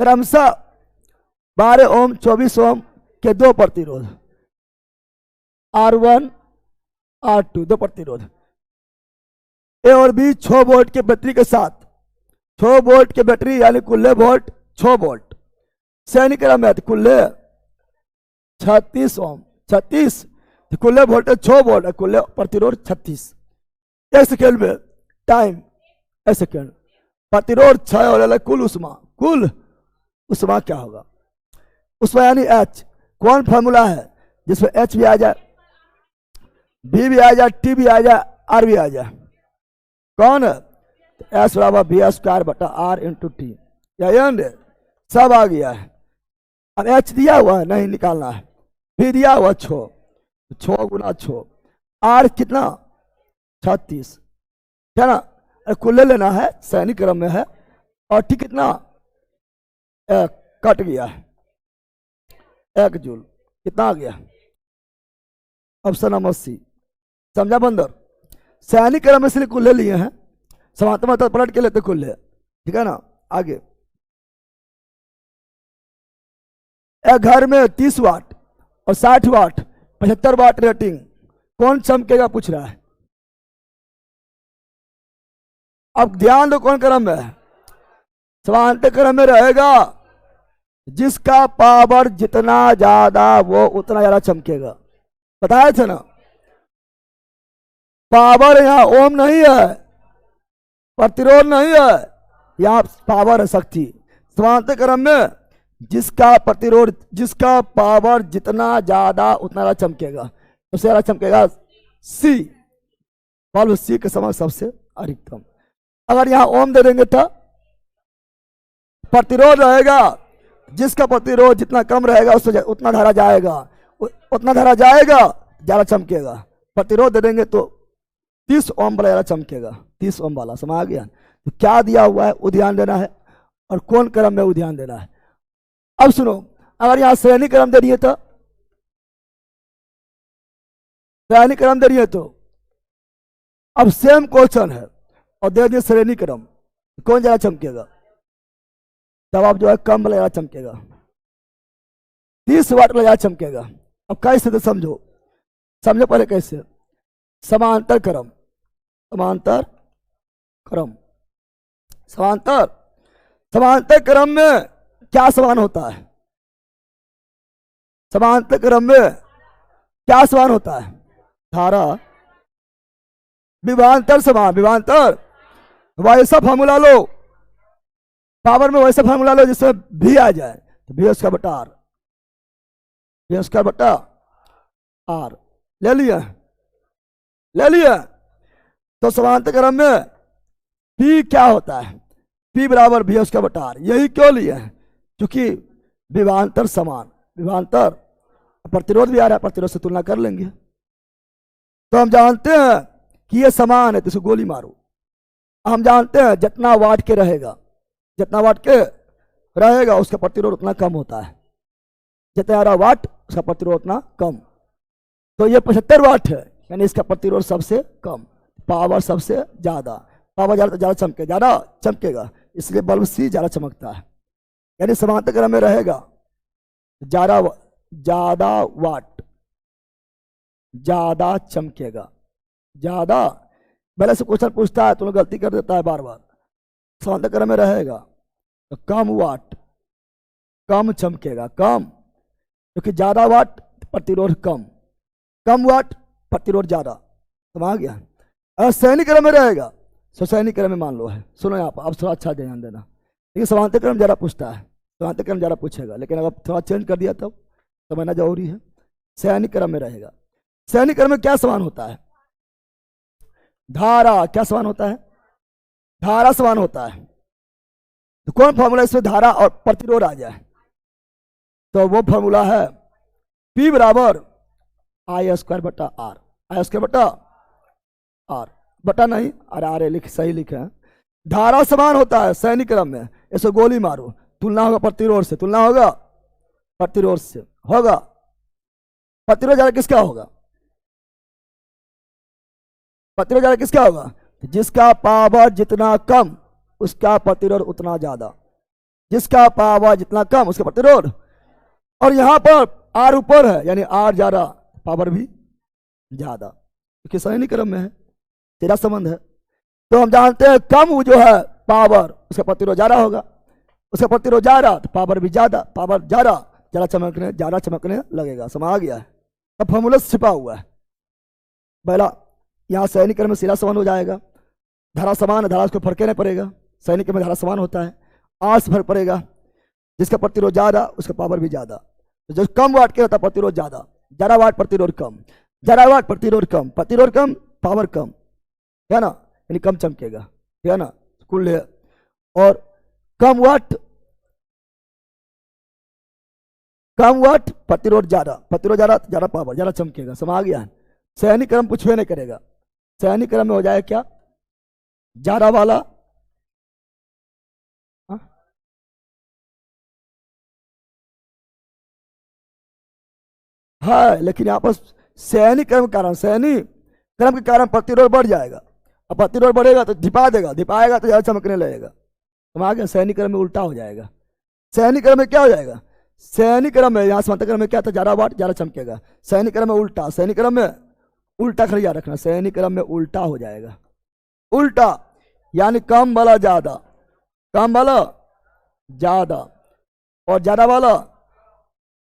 क्रमशः 12 ओम 24 ओम के दो प्रतिरोध R1 R2 दो प्रतिरोध, ए और बी 6 वोल्ट के बैटरी के साथ, 6 वोल्ट के बैटरी यानी कुल्ले वोल्ट 6 वोल्ट, श्रेणी क्रम है कुल्ले 36 ओम, 36 कुल्ले वोल्टेज 6 वोल्ट, कुल्ले प्रतिरोध 36। एक सेकेंड में टाइम, एक सेकेंड, प्रतिरोध 6 और कुल उष्मा क्या होगा? उष्मा यानी H, कौन फॉर्मूला है जिसमें H भी आ जाए, B भी आ जाए, T भी आ जाए, R भी आ जाए? कौन है? S बराबर V² बटा R इंटू टी, या एंड सब आ गया है। अब H दिया हुआ है, नहीं निकालना है, V दिया हुआ 6, 6 गुना 6, R कितना 36, है ना? कुल्ले लेना है, श्रेणी क्रम में है, और T कितना कट गया है 1 जूल, कितना आ गया? ऑप्शन नंबर सी, समझा बंदर? श्रेणी क्रम में इसलिए कुल्ले लिए हैं, समांतर में पलट के लेते कुल्ले, ठीक है ना? आगे एक घर में 30 वाट और 60 वाट 75 वाट रेटिंग, कौन चमकेगा पूछ रहा है। अब ध्यान दो, कौन क्रम में है? समांतर क्रम में रहेगा, जिसका पावर जितना ज्यादा वो उतना ज्यादा चमकेगा, बताए थे ना? पावर यहां ओम नहीं है, प्रतिरोध नहीं है, यहां पावर है, शक्ति। समांतर क्रम में जिसका प्रतिरोध, जिसका पावर जितना ज्यादा उतना ज्यादा चमकेगा, सबसे ज्यादा चमकेगा सी, बल्ब सी के समय सबसे अधिकतम। अगर यहां ओम दे देंगे तो प्रतिरोध रहेगा, जिसका प्रतिरोध जितना कम रहेगा उससे उतना धारा जाएगा, उतना धारा जाएगा ज्यादा चमकेगा। प्रतिरोध दे देंगे तो 30 ओम वाला ज्यादा चमकेगा, 30 ओम वाला, समझ आ गया? तो क्या दिया हुआ है वो ध्यान देना है, और कौन क्रम में वो ध्यान देना है। अब सुनो, अगर यहां श्रेणी क्रम दे दिए तो, श्रेणी क्रम दे दिए तो, अब सेम क्वेश्चन है और दे दिए श्रेणी क्रम, कौन ज्यादा चमकेगा? जवाब जो है कम वाला ज्यादा चमकेगा, 30 वाट वाला ज्यादा चमकेगा। अब कैसे तो समझो, समझो पहले कैसे। समांतर क्रम, समांतर क्रम, समांतर क्रम में क्या समान होता है? समांतर क्रम में क्या समान होता है? धारा, विभवांतर समान, विभवांतर। वैसा फार्मूला लो, पावर में वैसा फार्मूला लो जिसमें V आ जाए, तो V² बटा R, V² बटा R ले लिया, ले लिया। तो समांतर क्रम में P क्या होता है? P बराबर V² बटा R, यही क्यों लिया है? क्योंकि विभवांतर समान, विभवांतर, प्रतिरोध भी आ रहा है, प्रतिरोध से तुलना कर लेंगे। तो हम जानते हैं कि ये समान है, तो इसे गोली मारो। हम जानते हैं जितना वाट के रहेगा, जितना वाट के रहेगा उसका प्रतिरोध उतना कम होता है, जितना ज्यादा वाट उसका प्रतिरोध उतना कम। तो ये 75 वाट है, यानी इसका प्रतिरोध सबसे कम, पावर सबसे ज्यादा, पावर ज्यादा चमकेगा, इसलिए बल्ब सी ज्यादा चमकता है। यानी समांतर क्रम में रहेगा ज्यादा वाट, ज्यादा चमकेगा, ज्यादा। पहले से क्वेश्चन पूछता है तो गलती कर देता है बार बार। समांतर क्रम में रहेगा तो कम वाट, कम चमकेगा, कम, क्योंकि ज्यादा वाट प्रतिरोध कम, कम वाट प्रतिरोध ज्यादा, समझ आ गया? अगर श्रेणी क्रम में रहेगा तो श्रेणी क्रम में मान लो है, सुनो यहाँ पर, अब थोड़ा अच्छा ध्यान देना। लेकिन समांतर क्रम ज्यादा पूछता है, समांतर क्रम ज्यादा पूछेगा, लेकिन अगर थोड़ा चेंज कर दिया तब समझना जरूरी है। श्रेणी क्रम में रहेगा, श्रेणी क्रम में क्या समान होता है? धारा, क्या समान होता है? धारा समान होता है। तो कौन फॉर्मूला इसमें धारा और प्रतिरोध आ जाए? तो वो फॉर्मूला है P बराबर I² बटा R, I² बटा R, बटा नहीं R लिख, सही लिखे हैं। धारा समान होता है श्रेणी क्रम में, इसको गोली मारो, तुलना होगा प्रतिरोध से, तुलना होगा प्रतिरोध से, होगा। प्रतिरोध ज्यादा किसका होगा? प्रतिरोध ज्यादा किसका होगा? जिसका पावर जितना कम उसका प्रतिरोध उतना ज्यादा, जिसका पावर जितना कम उसका प्रतिरोध। और यहां पर आर ऊपर है यानी आर ज्यादा, पावर भी ज्यादा, क्योंकि सही क्रम में है, सीधा संबंध है। तो हम जानते हैं कम जो है पावर उसका प्रतिरोध ज्यादा होगा, उसका प्रतिरोध ज्यादा तो पावर भी ज्यादा, पावर ज्यादा ज्यादा चमकने लगेगा। समझ आ गया है? अब फॉर्मूला छिपा हुआ है। पहला यहाँ सैनिक में सीधा समान हो जाएगा, धारा समान है, धारा उसको फर्क नहीं पड़ेगा, सैनिक में धारा समान होता है, आर से फर्क पड़ेगा, जिसका प्रतिरोध ज्यादा उसका पावर भी ज्यादा। तो जो कम वाट के होता है प्रतिरोध ज्यादा, ज्यादा वाट प्रतिरोध कम, ज्यादा वाट प्रतिरोध कम, प्रतिरोध कम पावर कम, है ना, यानी कम चमकेगा, है ना, कुल है। और कम वाट प्रतिरोध ज्यादा ज्यादा पावर ज्यादा चमकेगा। समझ आ गया? सैनिक क्रम पूछवे नहीं करेगा, सैनिक क्रम में हो जाए क्या, ज्यादा वाला है, लेकिन यहाँ पर सैनिक क्रम के कारण प्रतिरोध बढ़ जाएगा, और प्रतिरोध बढ़ेगा तो धिपाएगा तो ज्यादा चमकने लगेगा। समझ आ गया? सैनिक क्रम में उल्टा हो जाएगा। सैनिक क्रम में क्या हो जाएगा? सैनिक क्रम में यहाँ समांतर क्रम में क्या था, ज्यादा वाट ज्यादा चमकेगा, सैनिक क्रम में उल्टा, सैनिक क्रम में उल्टा खड़ी याद रखना, सैनिक क्रम में उल्टा हो जाएगा। उल्टा यानी कम वाला ज्यादा, कम वाला ज्यादा, और ज्यादा वाला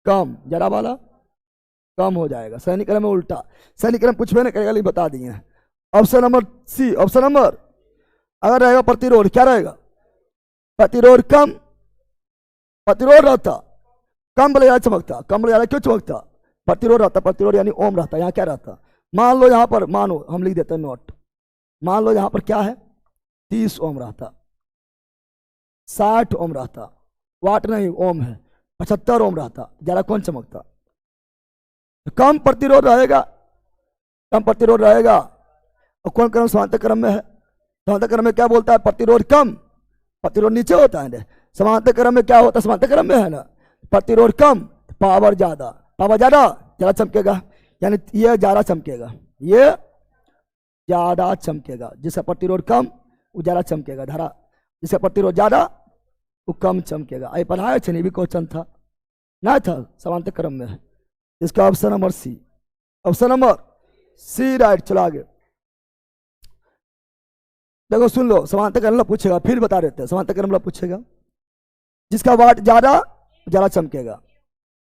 कम, ज्यादा वाला कम हो जाएगा। सैनिक क्रम में उल्टा, सैनिक क्रम कुछ भी नहीं करेगा, लेकिन बता दिए। Option number C, option number अगर रहेगा प्रतिरोध, क्या रहेगा? प्रतिरोध कम, प्रतिरोध रहता कम बोले ज्यादा चमकता, कम बोले ज्यादा क्यों चमकता? प्रतिरोध रहता, प्रतिरोध यानी ओम रहता। यहाँ क्या रहता? मान लो यहाँ पर, मानो हम लिख देते हैं नोट, मान लो यहाँ पर क्या है, 30 ओम रहता, 60 ओम रहता, वाट नहीं ओम है, 75 ओम रहता, ज्यादा कौन चमकता? कम प्रतिरोध रहेगा, कम प्रतिरोध रहेगा। और कौन क्रम? समांतर क्रम में है। समांतर क्रम में क्या बोलता है? प्रतिरोध कम, प्रतिरोध नीचे होता है। समांतर क्रम में क्या होता है? समांतर क्रम में है ना, प्रतिरोध कम पावर ज्यादा, पावर ज्यादा चमकेगा, यानी ये ज्यादा चमकेगा, ये ज्यादा चमकेगा। जिसका प्रतिरोध कम वो ज्यादा चमकेगा धारा, जिसका प्रतिरोध ज्यादा वो कम चमकेगा। आई पढ़ाया छे, भी क्वेश्चन था ना, था समांतर क्रम में है। इसका option number C, option number C right. चलो आगे देखो, सुन लो, समांतर क्रम पूछेगा, फिर बता देते हैं। समांतर क्रम पूछेगा, जिसका वाट ज्यादा चमकेगा,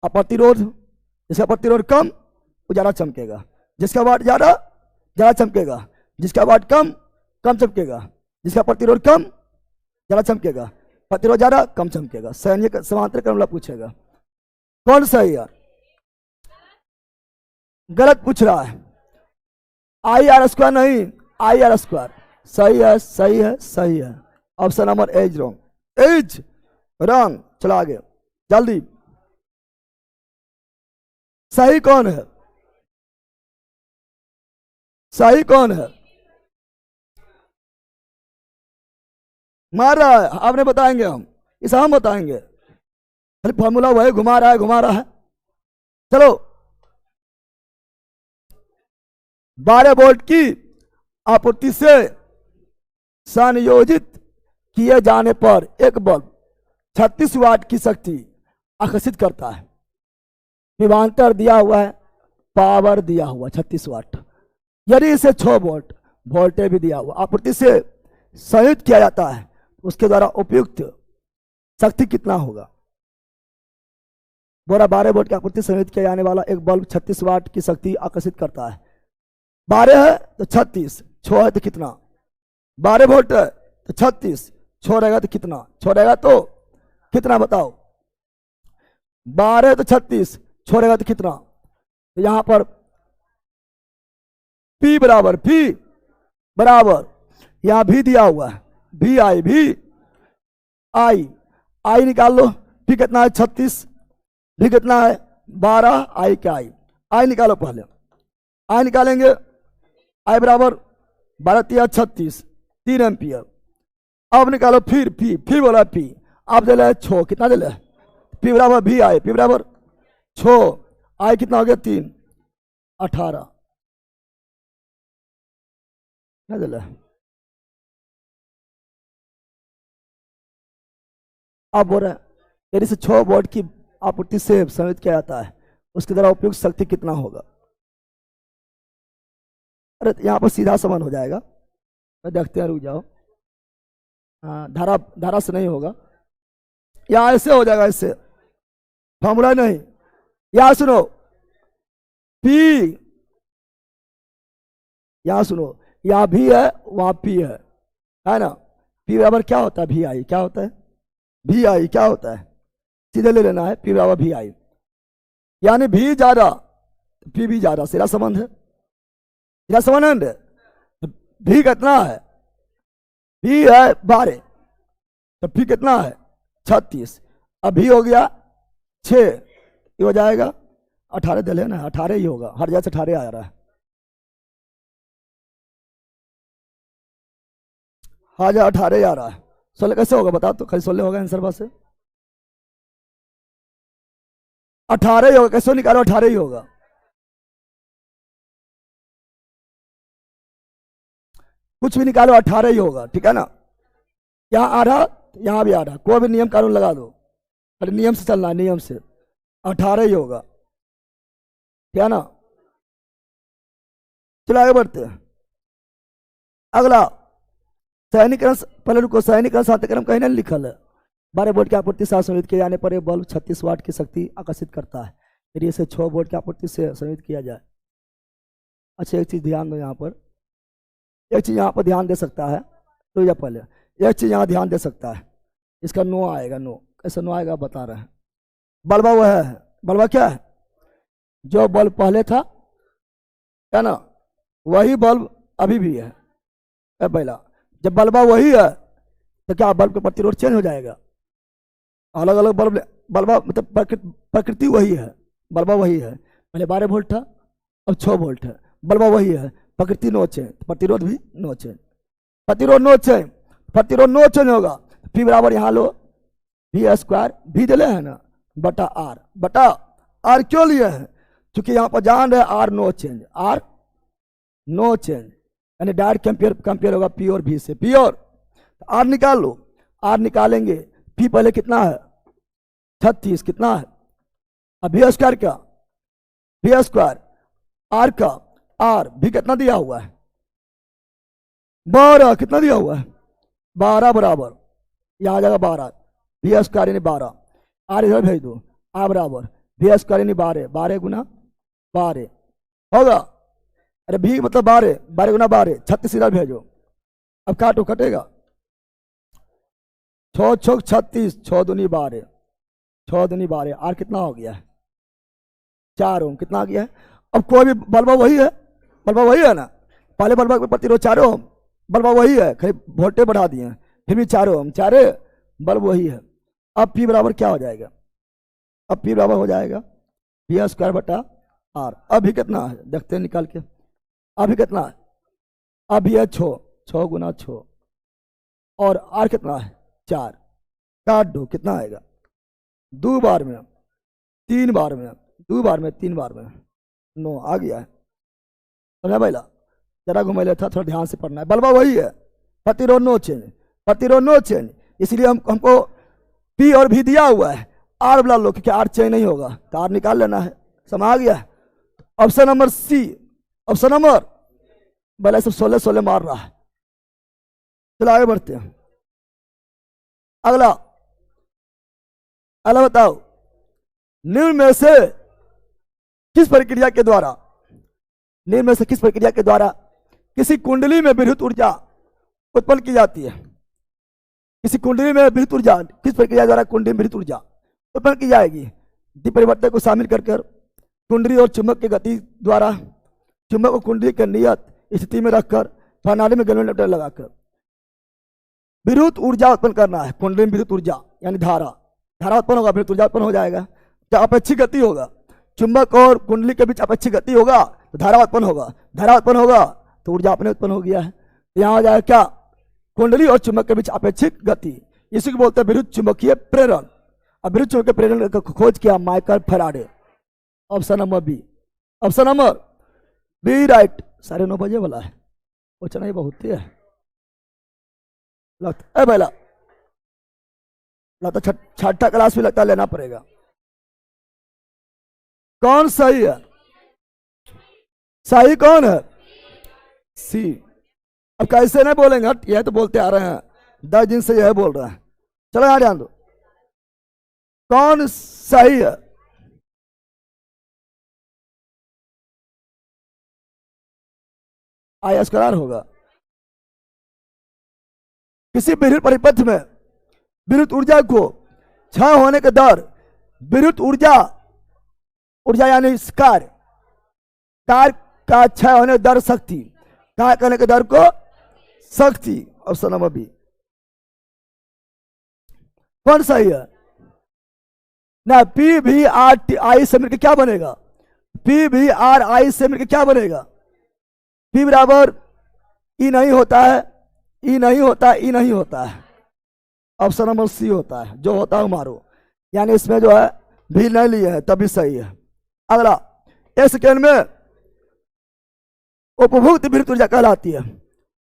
और प्रतिरोध, जिसका प्रतिरोध कम वो ज्यादा चमकेगा, जिसका वाट ज्यादा चमकेगा, जिसका वाट कम चमकेगा, जिसका प्रतिरोध कम ज्यादा चमकेगा, प्रतिरोध ज्यादा कम चमकेगा। सैनिक समांतर क्रम पूछेगा, कौन सही है? गलत पूछ रहा है, आई आर स्क्वायर नहीं, आई आर स्क्वायर सही है, सही है, सही है। Option number as wrong, as wrong. चलो आगे जल्दी, सही कौन है? सही कौन है? मार रहा है, आपने बताएंगे, हम इसे हम बताएंगे, खाली फॉर्मूला वही घुमा रहा है। चलो, 12 वोल्ट की आपूर्ति से संयोजित किए जाने पर एक बल्ब 36 वाट की शक्ति आकर्षित करता है। विभवांतर दिया हुआ है, पावर दिया हुआ 36 वाट। यदि इसे 6 वोल्ट वोल्टेज भी दिया हुआ आपूर्ति से संयुक्त किया जाता है, उसके द्वारा उपयुक्त शक्ति कितना होगा? बोरा 12 वोल्ट की आपूर्ति संयुक्त किया जाने वाला एक बल्ब 36 वाट की शक्ति आकर्षित करता है। 12 है तो 36, 6 है तो कितना? 12 वोल्ट है तो 36, 6 रहेगा तो कितना? 6 रहेगा तो कितना बताओ? 12 तो 36, 6 रहेगा तो कितना? तो यहां पर P बराबर यहां भी दिया हुआ है, भी आई निकाल लो। P कितना है? 36, भी कितना है? 12, आई क्या? आई निकालो, पहले आई निकालेंगे। आई बराबर 12 × 36, 3 एम्पियर। अब निकालो फिर बोला P, आप दे 6, कितना दे? P बराबर भी आई, P बराबर 6 आई कितना हो गया 3, 18 क्या चला। आप बोल रहे हैं यदि से 6 वोल्ट की आपूर्ति से संचालित किया जाता है उसके द्वारा उपयुक्त शक्ति कितना होगा। अरे यहाँ पर सीधा समान हो जाएगा, देखते हैं, रुक जाओ। हाँ, धारा धारा से नहीं होगा, यहाँ ऐसे हो जाएगा, ऐसे फॉर्मूला नहीं। यहाँ सुनो P, यहाँ सुनो, यहाँ भी है वहाँ P है ना। P बराबर क्या होता है, भी आई, क्या होता है भी आई, क्या होता है, सीधे ले लेना है, P बराबर भी आई, यानी भी ज्यादा P भी ज्यादा, सीधा संबंध है, सीधा संबंध है। भी कितना है, भी है 12, तो P कितना है 36, अब भी हो गया 6, ये हो जाएगा 18 दे लेना, 18 ही होगा, हर जगह से 18 आ रहा है। हाँ जा 18 आ रहा है, 16 कैसे होगा बता तो, खाली 16 होगा आंसर बस, 18 ही होगा, कैसे निकालो 18 ही होगा। कुछ भी निकालो 18 ही होगा, ठीक है ना। यहाँ आ रहा, यहाँ भी आ रहा, कोई भी नियम कानून लगा दो, अरे नियम से चलना है, नियम से 18 ही होगा, ठीक है ना। चलो आगे बढ़ते हैं। अगला सैनिकरण, पहले रुको, सैनिकरण सात्यक्रम कहीं नहीं लिखल है। 12 वोल्ट की आपूर्ति से संचालित किए जाने पर यह बल्ब 36 वाट की शक्ति आकर्षित करता है, यदि इसे 6 वोल्ट की आपूर्ति से संचालित किया जाए। अच्छा एक चीज ध्यान दो, यहाँ पर एक चीज यहाँ पर ध्यान दे सकता है, तो या पहले एक चीज यहाँ ध्यान दे सकता है, इसका नो आएगा, नो कैसे नो आएगा बता रहे हैं। बल्बा वह है, बल्बा क्या है, जो बल्ब पहले था है ना, वही बल्ब अभी भी है। पहला जब बल्बा वही है तो क्या बल्ब का प्रतिरोध चेंज हो जाएगा, अलग अलग बल्ब, बल्बा मतलब प्रकृति वही है, बल्बा वही है, पहले 12 वोल्ट था अब 6 वोल्ट है, बल्बा वही है, प्रकृति नो चेंज, प्रतिरोध भी नो चेंज, प्रतिरोध नो चेंज, प्रतिरोध नो चेंज होगा। P बराबर यहाँ लो V² भी दिले है ना बटा R क्यों लिए हैं, क्योंकि यहाँ पर जान रहे R no change, R no change, यानी डायरेक्ट कंपेयर होगा P और V से, P और R निकाल लो, R निकालेंगे, P पहले कितना है 36, कितना है, अब V² क्या, V² R का, R भी कितना दिया हुआ है 12, कितना दिया हुआ है 12 बराबर, यहाँ आ जाएगा 12, V² यानी 12, R इधर भेज दो, R बराबर V² यानी 12, 12 गुना 12 होगा, अरे भी मतलब 12, 12 गुना 12, 36 इधर भेजो, अब काटो, कटेगा 6 6 36, 6 दूनी 12, 6 दूनी 12, R कितना हो गया है 4 ओम, कितना आ गया है। अब कोई भी बल्बा वही है, बल्बा वही है ना, पहले बल्बा के प्रतिरोध 4 ओम, बल्बा वही है, खाली वोल्टेज बढ़ा दिए हैं, फिर भी 4 ओम, 4 बल्ब वही है। अब P बराबर क्या हो जाएगा, अब P बराबर हो जाएगा V² बटा R। अभी कितना है देखते हैं निकाल के, अभी कितना है, अभी है 6, 6 गुना 6, और R कितना है 4, काट दो, कितना आएगा 2 बार में 3 बार में 2 बार में 3 बार में 9 आ गया है, समझा पहला, जरा घुमा लेता, थोड़ा ध्यान से पढ़ना है। बल्बा वही है, प्रतिरोध नो चेंज, प्रतिरोध नो चेंज, इसलिए हमको P और V दिया हुआ है, R बुला लो क्योंकि R चेंज नहीं होगा, तो R निकाल लेना है, समझ आ गया। Option number C, option number पहले सब 16 16 मार रहा है। चलो आगे बढ़ते हैं। अगला अगला बताओ, निम्न में से किस प्रक्रिया के द्वारा, निम्न में से किस प्रक्रिया के द्वारा किसी कुंडली में विद्युत ऊर्जा उत्पन्न की जाती है, किसी कुंडली में विद्युत ऊर्जा, किस प्रक्रिया द्वारा कुंडली में विद्युत ऊर्जा उत्पन्न की जाएगी। द्विपरिवर्तक को शामिल कर कुंडली और चुंबक की गति द्वारा चुंबक को कुंडली के नियत स्थिति में रखकर प्रणाली में गैल्वेनिक लगाकर विद्युत ऊर्जा उत्पन्न करना है। कुंडली में विद्युत ऊर्जा यानी धारा, धारा उत्पन्न होगा, विद्युत ऊर्जा उत्पन्न हो जाएगा, तो अपेक्षित गति होगा, चुंबक और कुंडली के बीच अपेक्षित गति होगा तो धारा उत्पन्न होगा, धारा उत्पन्न होगा तो ऊर्जा अपने उत्पन्न हो गया है। यहाँ हो जाएगा क्या, कुंडली और चुंबक के बीच अपेक्षित गति, इसी को बोलते हैं विद्युत चुंबकीय प्रेरण। अब विद्युत चुंबकीय प्रेरण का खोज किया Michael Faraday, option number B, option number B right. 9:30 वाला है, पूछना ही बहुत है लगता है पहला, लगता छठा क्लास भी लगता लेना पड़ेगा। कौन सही है? सही कौन है? सी। अब कैसे नहीं बोलेंगे, यह तो बोलते आ रहे हैं 10 दिन से, यह बोल रहे हैं। चलो यहां ध्यान दो, कौन सही है? आयस्कार होगा। किसी विद्युत परिपथ में विद्युत ऊर्जा को क्षय होने के दर, विद्युत ऊर्जा, ऊर्जा यानी कार्य, कार्य का क्षय होने दर शक्ति, कार्य करने के दर को शक्ति। Option number B. कौन सही है ना? पी भी आर आई से मिलकर क्या बनेगा? पी भी आर आई से मिलकर क्या बनेगा? पी बराबर ई नहीं होता है, ई नहीं होता, ई नहीं होता है। ऑप्शन नंबर सी होता है, जो होता है मारो, यानी इसमें जो है भी नहीं लिए है तभी सही है। अगला, एक सेकेंड में उपभोक्त विद्युत ऊर्जा कहलाती है।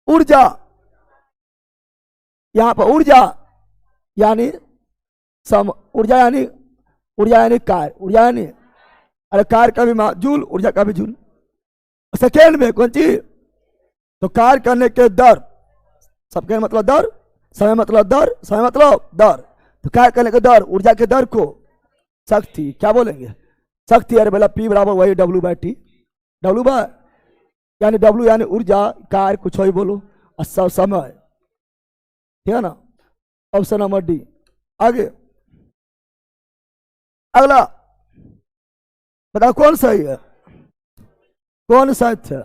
ऊर्जा, यहां पर ऊर्जा यानी ऊर्जा यानी कार्य, ऊर्जा यानी अरे कार्य का भी जूल, ऊर्जा का भी जूल। सेकेंड में कौन चीज? तो कार्य करने के दर, सबके मतलब दर, समय मतलब दर, समय मतलब दर, तो कार्य करने के दर, ऊर्जा के दर को शक्ति क्या बोलेंगे? शक्ति। अरे बोला पी बराबर वही W by T, W by यानी डब्ल्यू यानी ऊर्जा, कार्य कुछ ही बोलो, और समय, ठीक है ना। Option number D. आगे अगला बताओ कौन सही है, कौन सत्य है?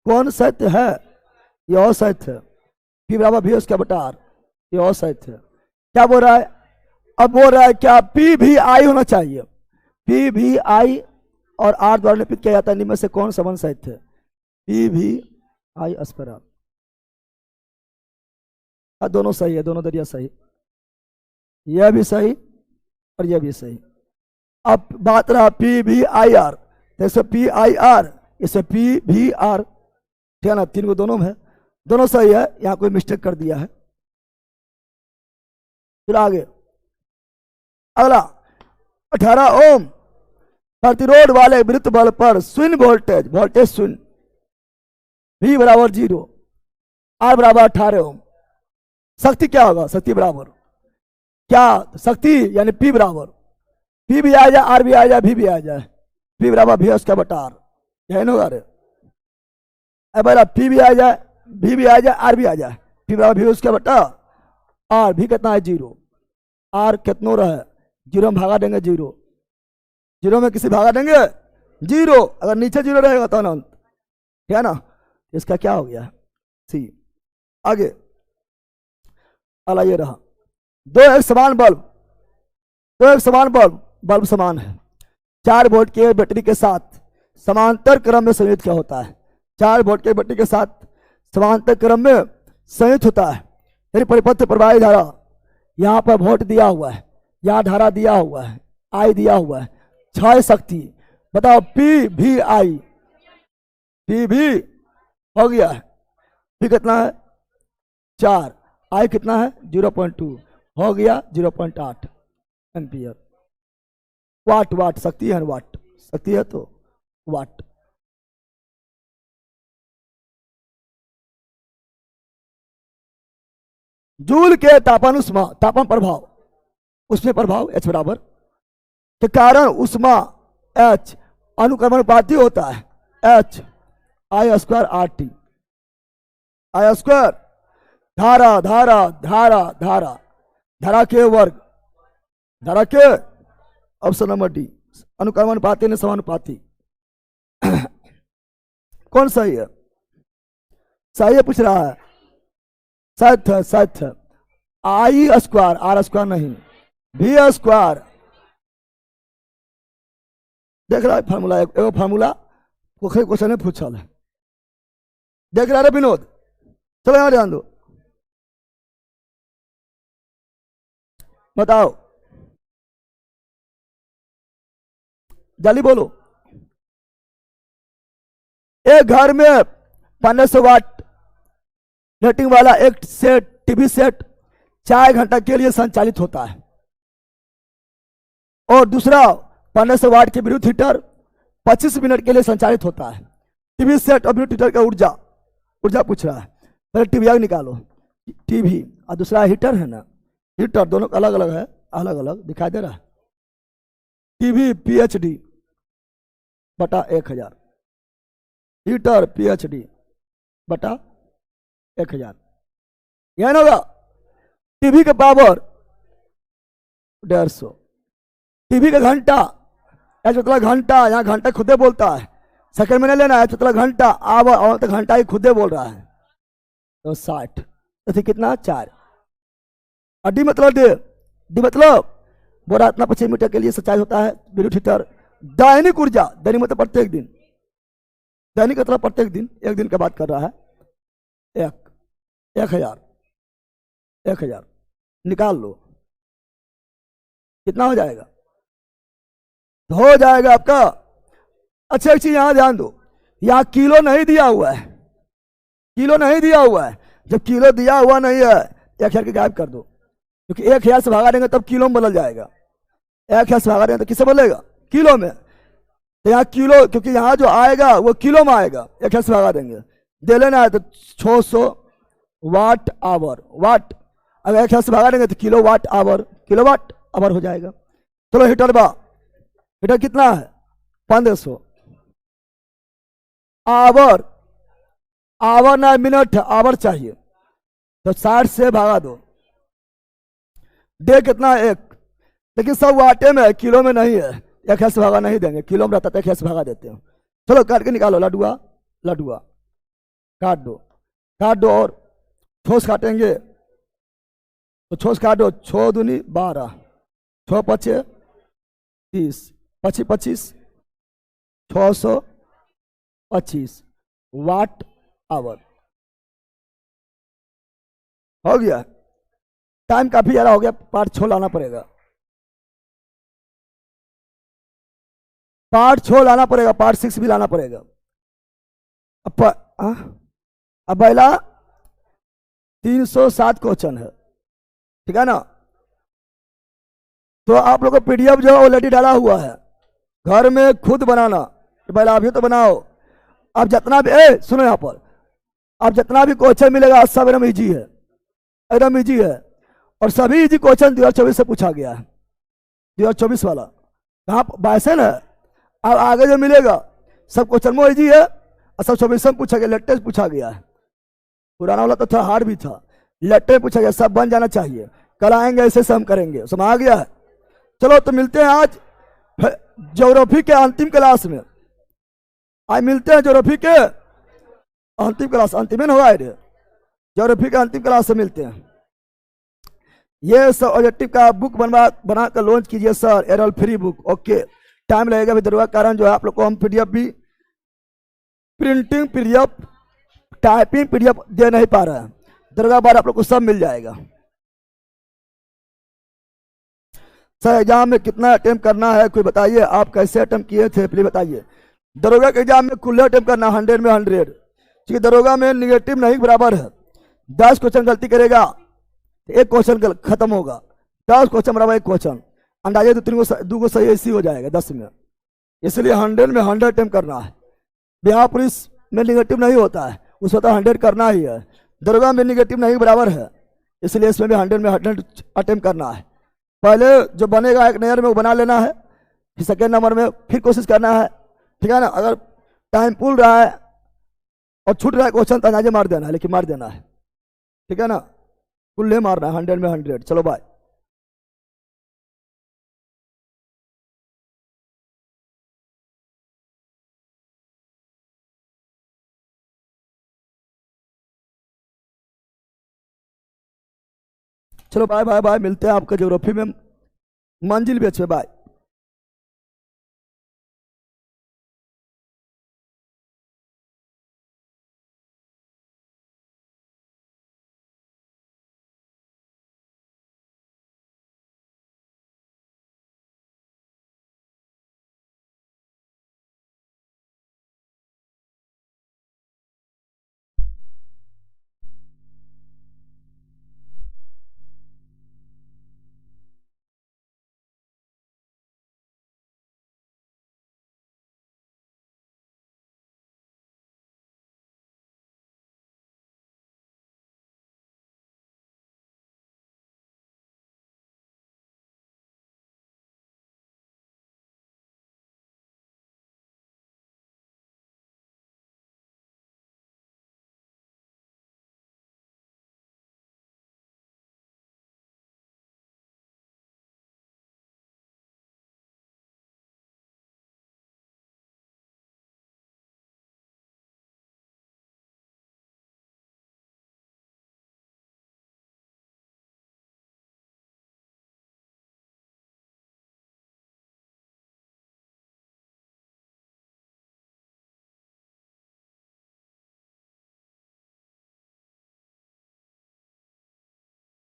कौन सत्य है? यह सत्य है। पी बराबर भी उसका बटा आर, यह सत्य है। क्या बोल रहा है? अब बोल रहा है क्या पी भी आई होना चाहिए? पी भी आई और आर द्वारा निरूपित किया जाता है, इनमें से कौन समान सत्य है? पी भी आई अस्परा, दोनों सही है, दोनों दरिया सही, यह भी सही और यह भी सही। अब बात रहा पी भी आई आर, जैसे पी आई आर, इसे पी भी आर, ठीक है ना, तीन को दोनों में है, दोनों सही है, यहां कोई मिस्टेक कर दिया है। फिर आगे अगला, 18 ओम प्रतिरोध वाले विद्युत बल पर शून्य वोल्टेज, वोल्टेज शून्य, V बराबर 0, R बराबर 18 ओम। शक्ति क्या होगा? शक्ति बराबर क्या? शक्ति यानी P बराबर, P भी आ जाए, R भी आ जाए, V भी आ जाए, P बराबर V उसका बटा R, यही होगा रे। अब P भी आ जाए, V भी आ जाए, R भी आ जाए, P बराबर V उसका बटा R, V कितना है? 0, R कितना रहा? 0 में भागा देंगे, 0 0 में किसी भागा देंगे 0, अगर नीचे 0 रहेगा तो अनंत, ठीक है ना। इसका क्या हो गया? सी। आगे अला ये रहा, दो एक समान बल्ब, दो एक समान बल्ब समान है, 4 वोल्ट के बैटरी के साथ समांतर क्रम में संयुक्त क्या होता है? 4 वोल्ट के बैटरी के साथ समांतर क्रम में संयुक्त होता है। यदि परिपथ प्रवाही धारा, यहां पर वोल्ट दिया हुआ है, यहां धारा दिया हुआ है, आई दिया हुआ है, 6 शक्ति, बताओ पी भी आई, पी भी हो गया है, पी कितना है? 4, आई कितना है? 0.2, हो गया 0.8 एम्पियर। वाट, वाट शक्ति है, वाट शक्ति है तो वाट। जूल के तापन उष्मा, तापन प्रभाव, उसमें प्रभाव H बराबर के कारण उष्मा H अनुक्रमणुपाती होता है, H आई स्क्वायर आर टी, आई स्क्वायर धारा धारा धारा धारा धारा के वर्ग, धारा के, ऑप्शन नंबर डी, अनुक्रमणुपाती ने समानुपाती। कौन सही है? सही है पूछ रहा है, सत्य सत्य। आई स्क्वायर, आर स्क्वायर नहीं, भी स्क्वायर, देख रहा है फार्मूला, एक फार्मूला क्वेश्चन में पूछा है, देख रहा है विनोद? चलो यहां ध्यान दो, बताओ जल्दी बोलो। एक घर में 1500 वाट रेटिंग वाला एक सेट टीवी सेट 4 घंटा के लिए संचालित होता है, और दूसरा 1500 वाट के विद्युत हीटर 25 मिनट के लिए संचालित होता है। टीवी सेट और विद्युत हीटर का ऊर्जा ऊर्जा पूछ रहा है। पहले टीवी आग निकालो, टीवी और दूसरा हीटर है ना, हीटर दोनों अलग अलग है, अलग अलग दिखाई दे रहा है। टीवी PHD बटा 1000, हीटर PHD बटा 1000, यह ना होगा। टीवी का पावर 150, टीवी का घंटा, मतलब घंटा, यहाँ घंटा खुदे बोलता है, सेकंड में नहीं लेना है, मतलब घंटा आवर तो घंटा ही खुदे बोल रहा है, तो 60, तो कितना 4। और डी मतलब डी मतलब बोरा इतना 25 मीटर के लिए संचालित होता है विद्युत हीटर। दैनिक ऊर्जा, दैनिक मतलब प्रत्येक दिन, दैनिक मतलब प्रत्येक दिन, एक दिन की बात कर रहा है। 1000 निकाल लो, कितना हो जाएगा? तो हो जाएगा आपका। अच्छा एक चीज यहां ध्यान दो, यहां किलो नहीं दिया हुआ है, किलो नहीं दिया हुआ है। जब किलो दिया हुआ नहीं है 1000 के गायब कर दो, क्योंकि 1000 से भागा देंगे तब किलो में बदल जाएगा। 1000 से भागा देंगे तो किससे बदलेगा? किलो में। तो यहाँ किलो, क्योंकि यहाँ जो आएगा वो किलो में आएगा, 1000 से भागा देंगे। दे लेना है तो 600 वाट आवर, वाट अगर 1000 से भागा देंगे तो kilo watt hour, kilowatt hour हो जाएगा। चलो हीटर बा, हीटर कितना है? 1500 आवर, आवर ना मिनट, आवर चाहिए, तो 60 से भागा दो। डे कितना है? 1, लेकिन सब वाटे में है, किलो में नहीं है। 1000 से भागा नहीं देंगे, किलो में रहता तो 1000 से भागा देते हैं। चलो काट के निकालो, लडुआ लडुआ काट दो, काट दो, और ठोस काटेंगे तो ठोस काट दो। 6 दूनी 12, 6 पचे 30, 25 25, 625 वाट आवर हो गया। टाइम काफी ज्यादा हो गया, पार्ट 6 लाना पड़ेगा, पार्ट 6 लाना पड़ेगा, पार्ट 6 भी लाना पड़ेगा। अब पहला 307 क्वेश्चन है, ठीक है ना? तो आप लोग को PDF जो ऑलरेडी डाला हुआ है, घर में खुद बनाना। पहले आप ही तो बनाओ। अब जितना भी सुनो यहाँ पर, अब जितना भी क्वेश्चन मिलेगा सब एकदम ईजी है, एकदम ईजी है। और सभी इजी क्वेश्चन 2024 से पूछा गया है, 2024 वाला कहाँ बायस है ना। अब आगे जो मिलेगा सब क्वेश्चन वो इजी है, और सब 24 में पूछा गया, लेटेस्ट पूछा गया है। पुराना वाला तो थोड़ा हार्ड भी था, लेटेस्ट पूछा गया, सब बन जाना चाहिए। कल आएंगे ऐसे से हम करेंगे, समझ आ गया है? चलो तो मिलते हैं आज ज्योग्राफी के अंतिम क्लास में। आज मिलते हैं ज्योग्राफी के अंतिम क्लास, अंतिम में होगा ज्योग्राफी के अंतिम क्लास से मिलते हैं। ये सब ऑब्जेक्टिव का बुक बना कर लॉन्च कीजिए सर, एरल फ्री बुक। ओके, टाइम लगेगा भी दरगाह कारण जो है आप लोग को हम PDF भी प्रिंटिंग PDF टाइपिंग PDF दे नहीं पा रहे हैं। दरगाह बाद आप लोग को सब मिल जाएगा। सर एग्जाम में कितना अटेम्प्ट करना है कोई बताइए, आप कैसे अटेम्प्ट किए थे प्लीज बताइए। दरोगा के एग्जाम में कुल अटेम्प्ट करना 100 में 100, क्योंकि दरोगा में निगेटिव नहीं बराबर है। 10 क्वेश्चन गलती करेगा तो 1 क्वेश्चन खत्म होगा, 10 क्वेश्चन बराबर 1 क्वेश्चन, अंदाजे तो 2 को सही ऐसी हो जाएगा 10 में। इसलिए 100 में 100 अटेम्प्ट करना है। बिहार पुलिस में निगेटिव नहीं होता है, उसमें तो 100 करना ही है। दरोगा में निगेटिव नहीं बराबर है, इसलिए इसमें भी 100 में 100 अटेम्प्ट करना है। पहले जो बनेगा 1 नंबर में वो बना लेना है, फिर सेकेंड नंबर में फिर कोशिश करना है, ठीक है ना। अगर टाइम पुल रहा है और छूट रहा है क्वेश्चन तो अंदाजे मार देना है, लेकिन मार देना है, ठीक है ना। कुल्ले मारना है 100 में 100। चलो बाय। चलो बाय बाय बाय, मिलते हैं आपका ज्योग्राफी में मंजिल बैच में। बाय।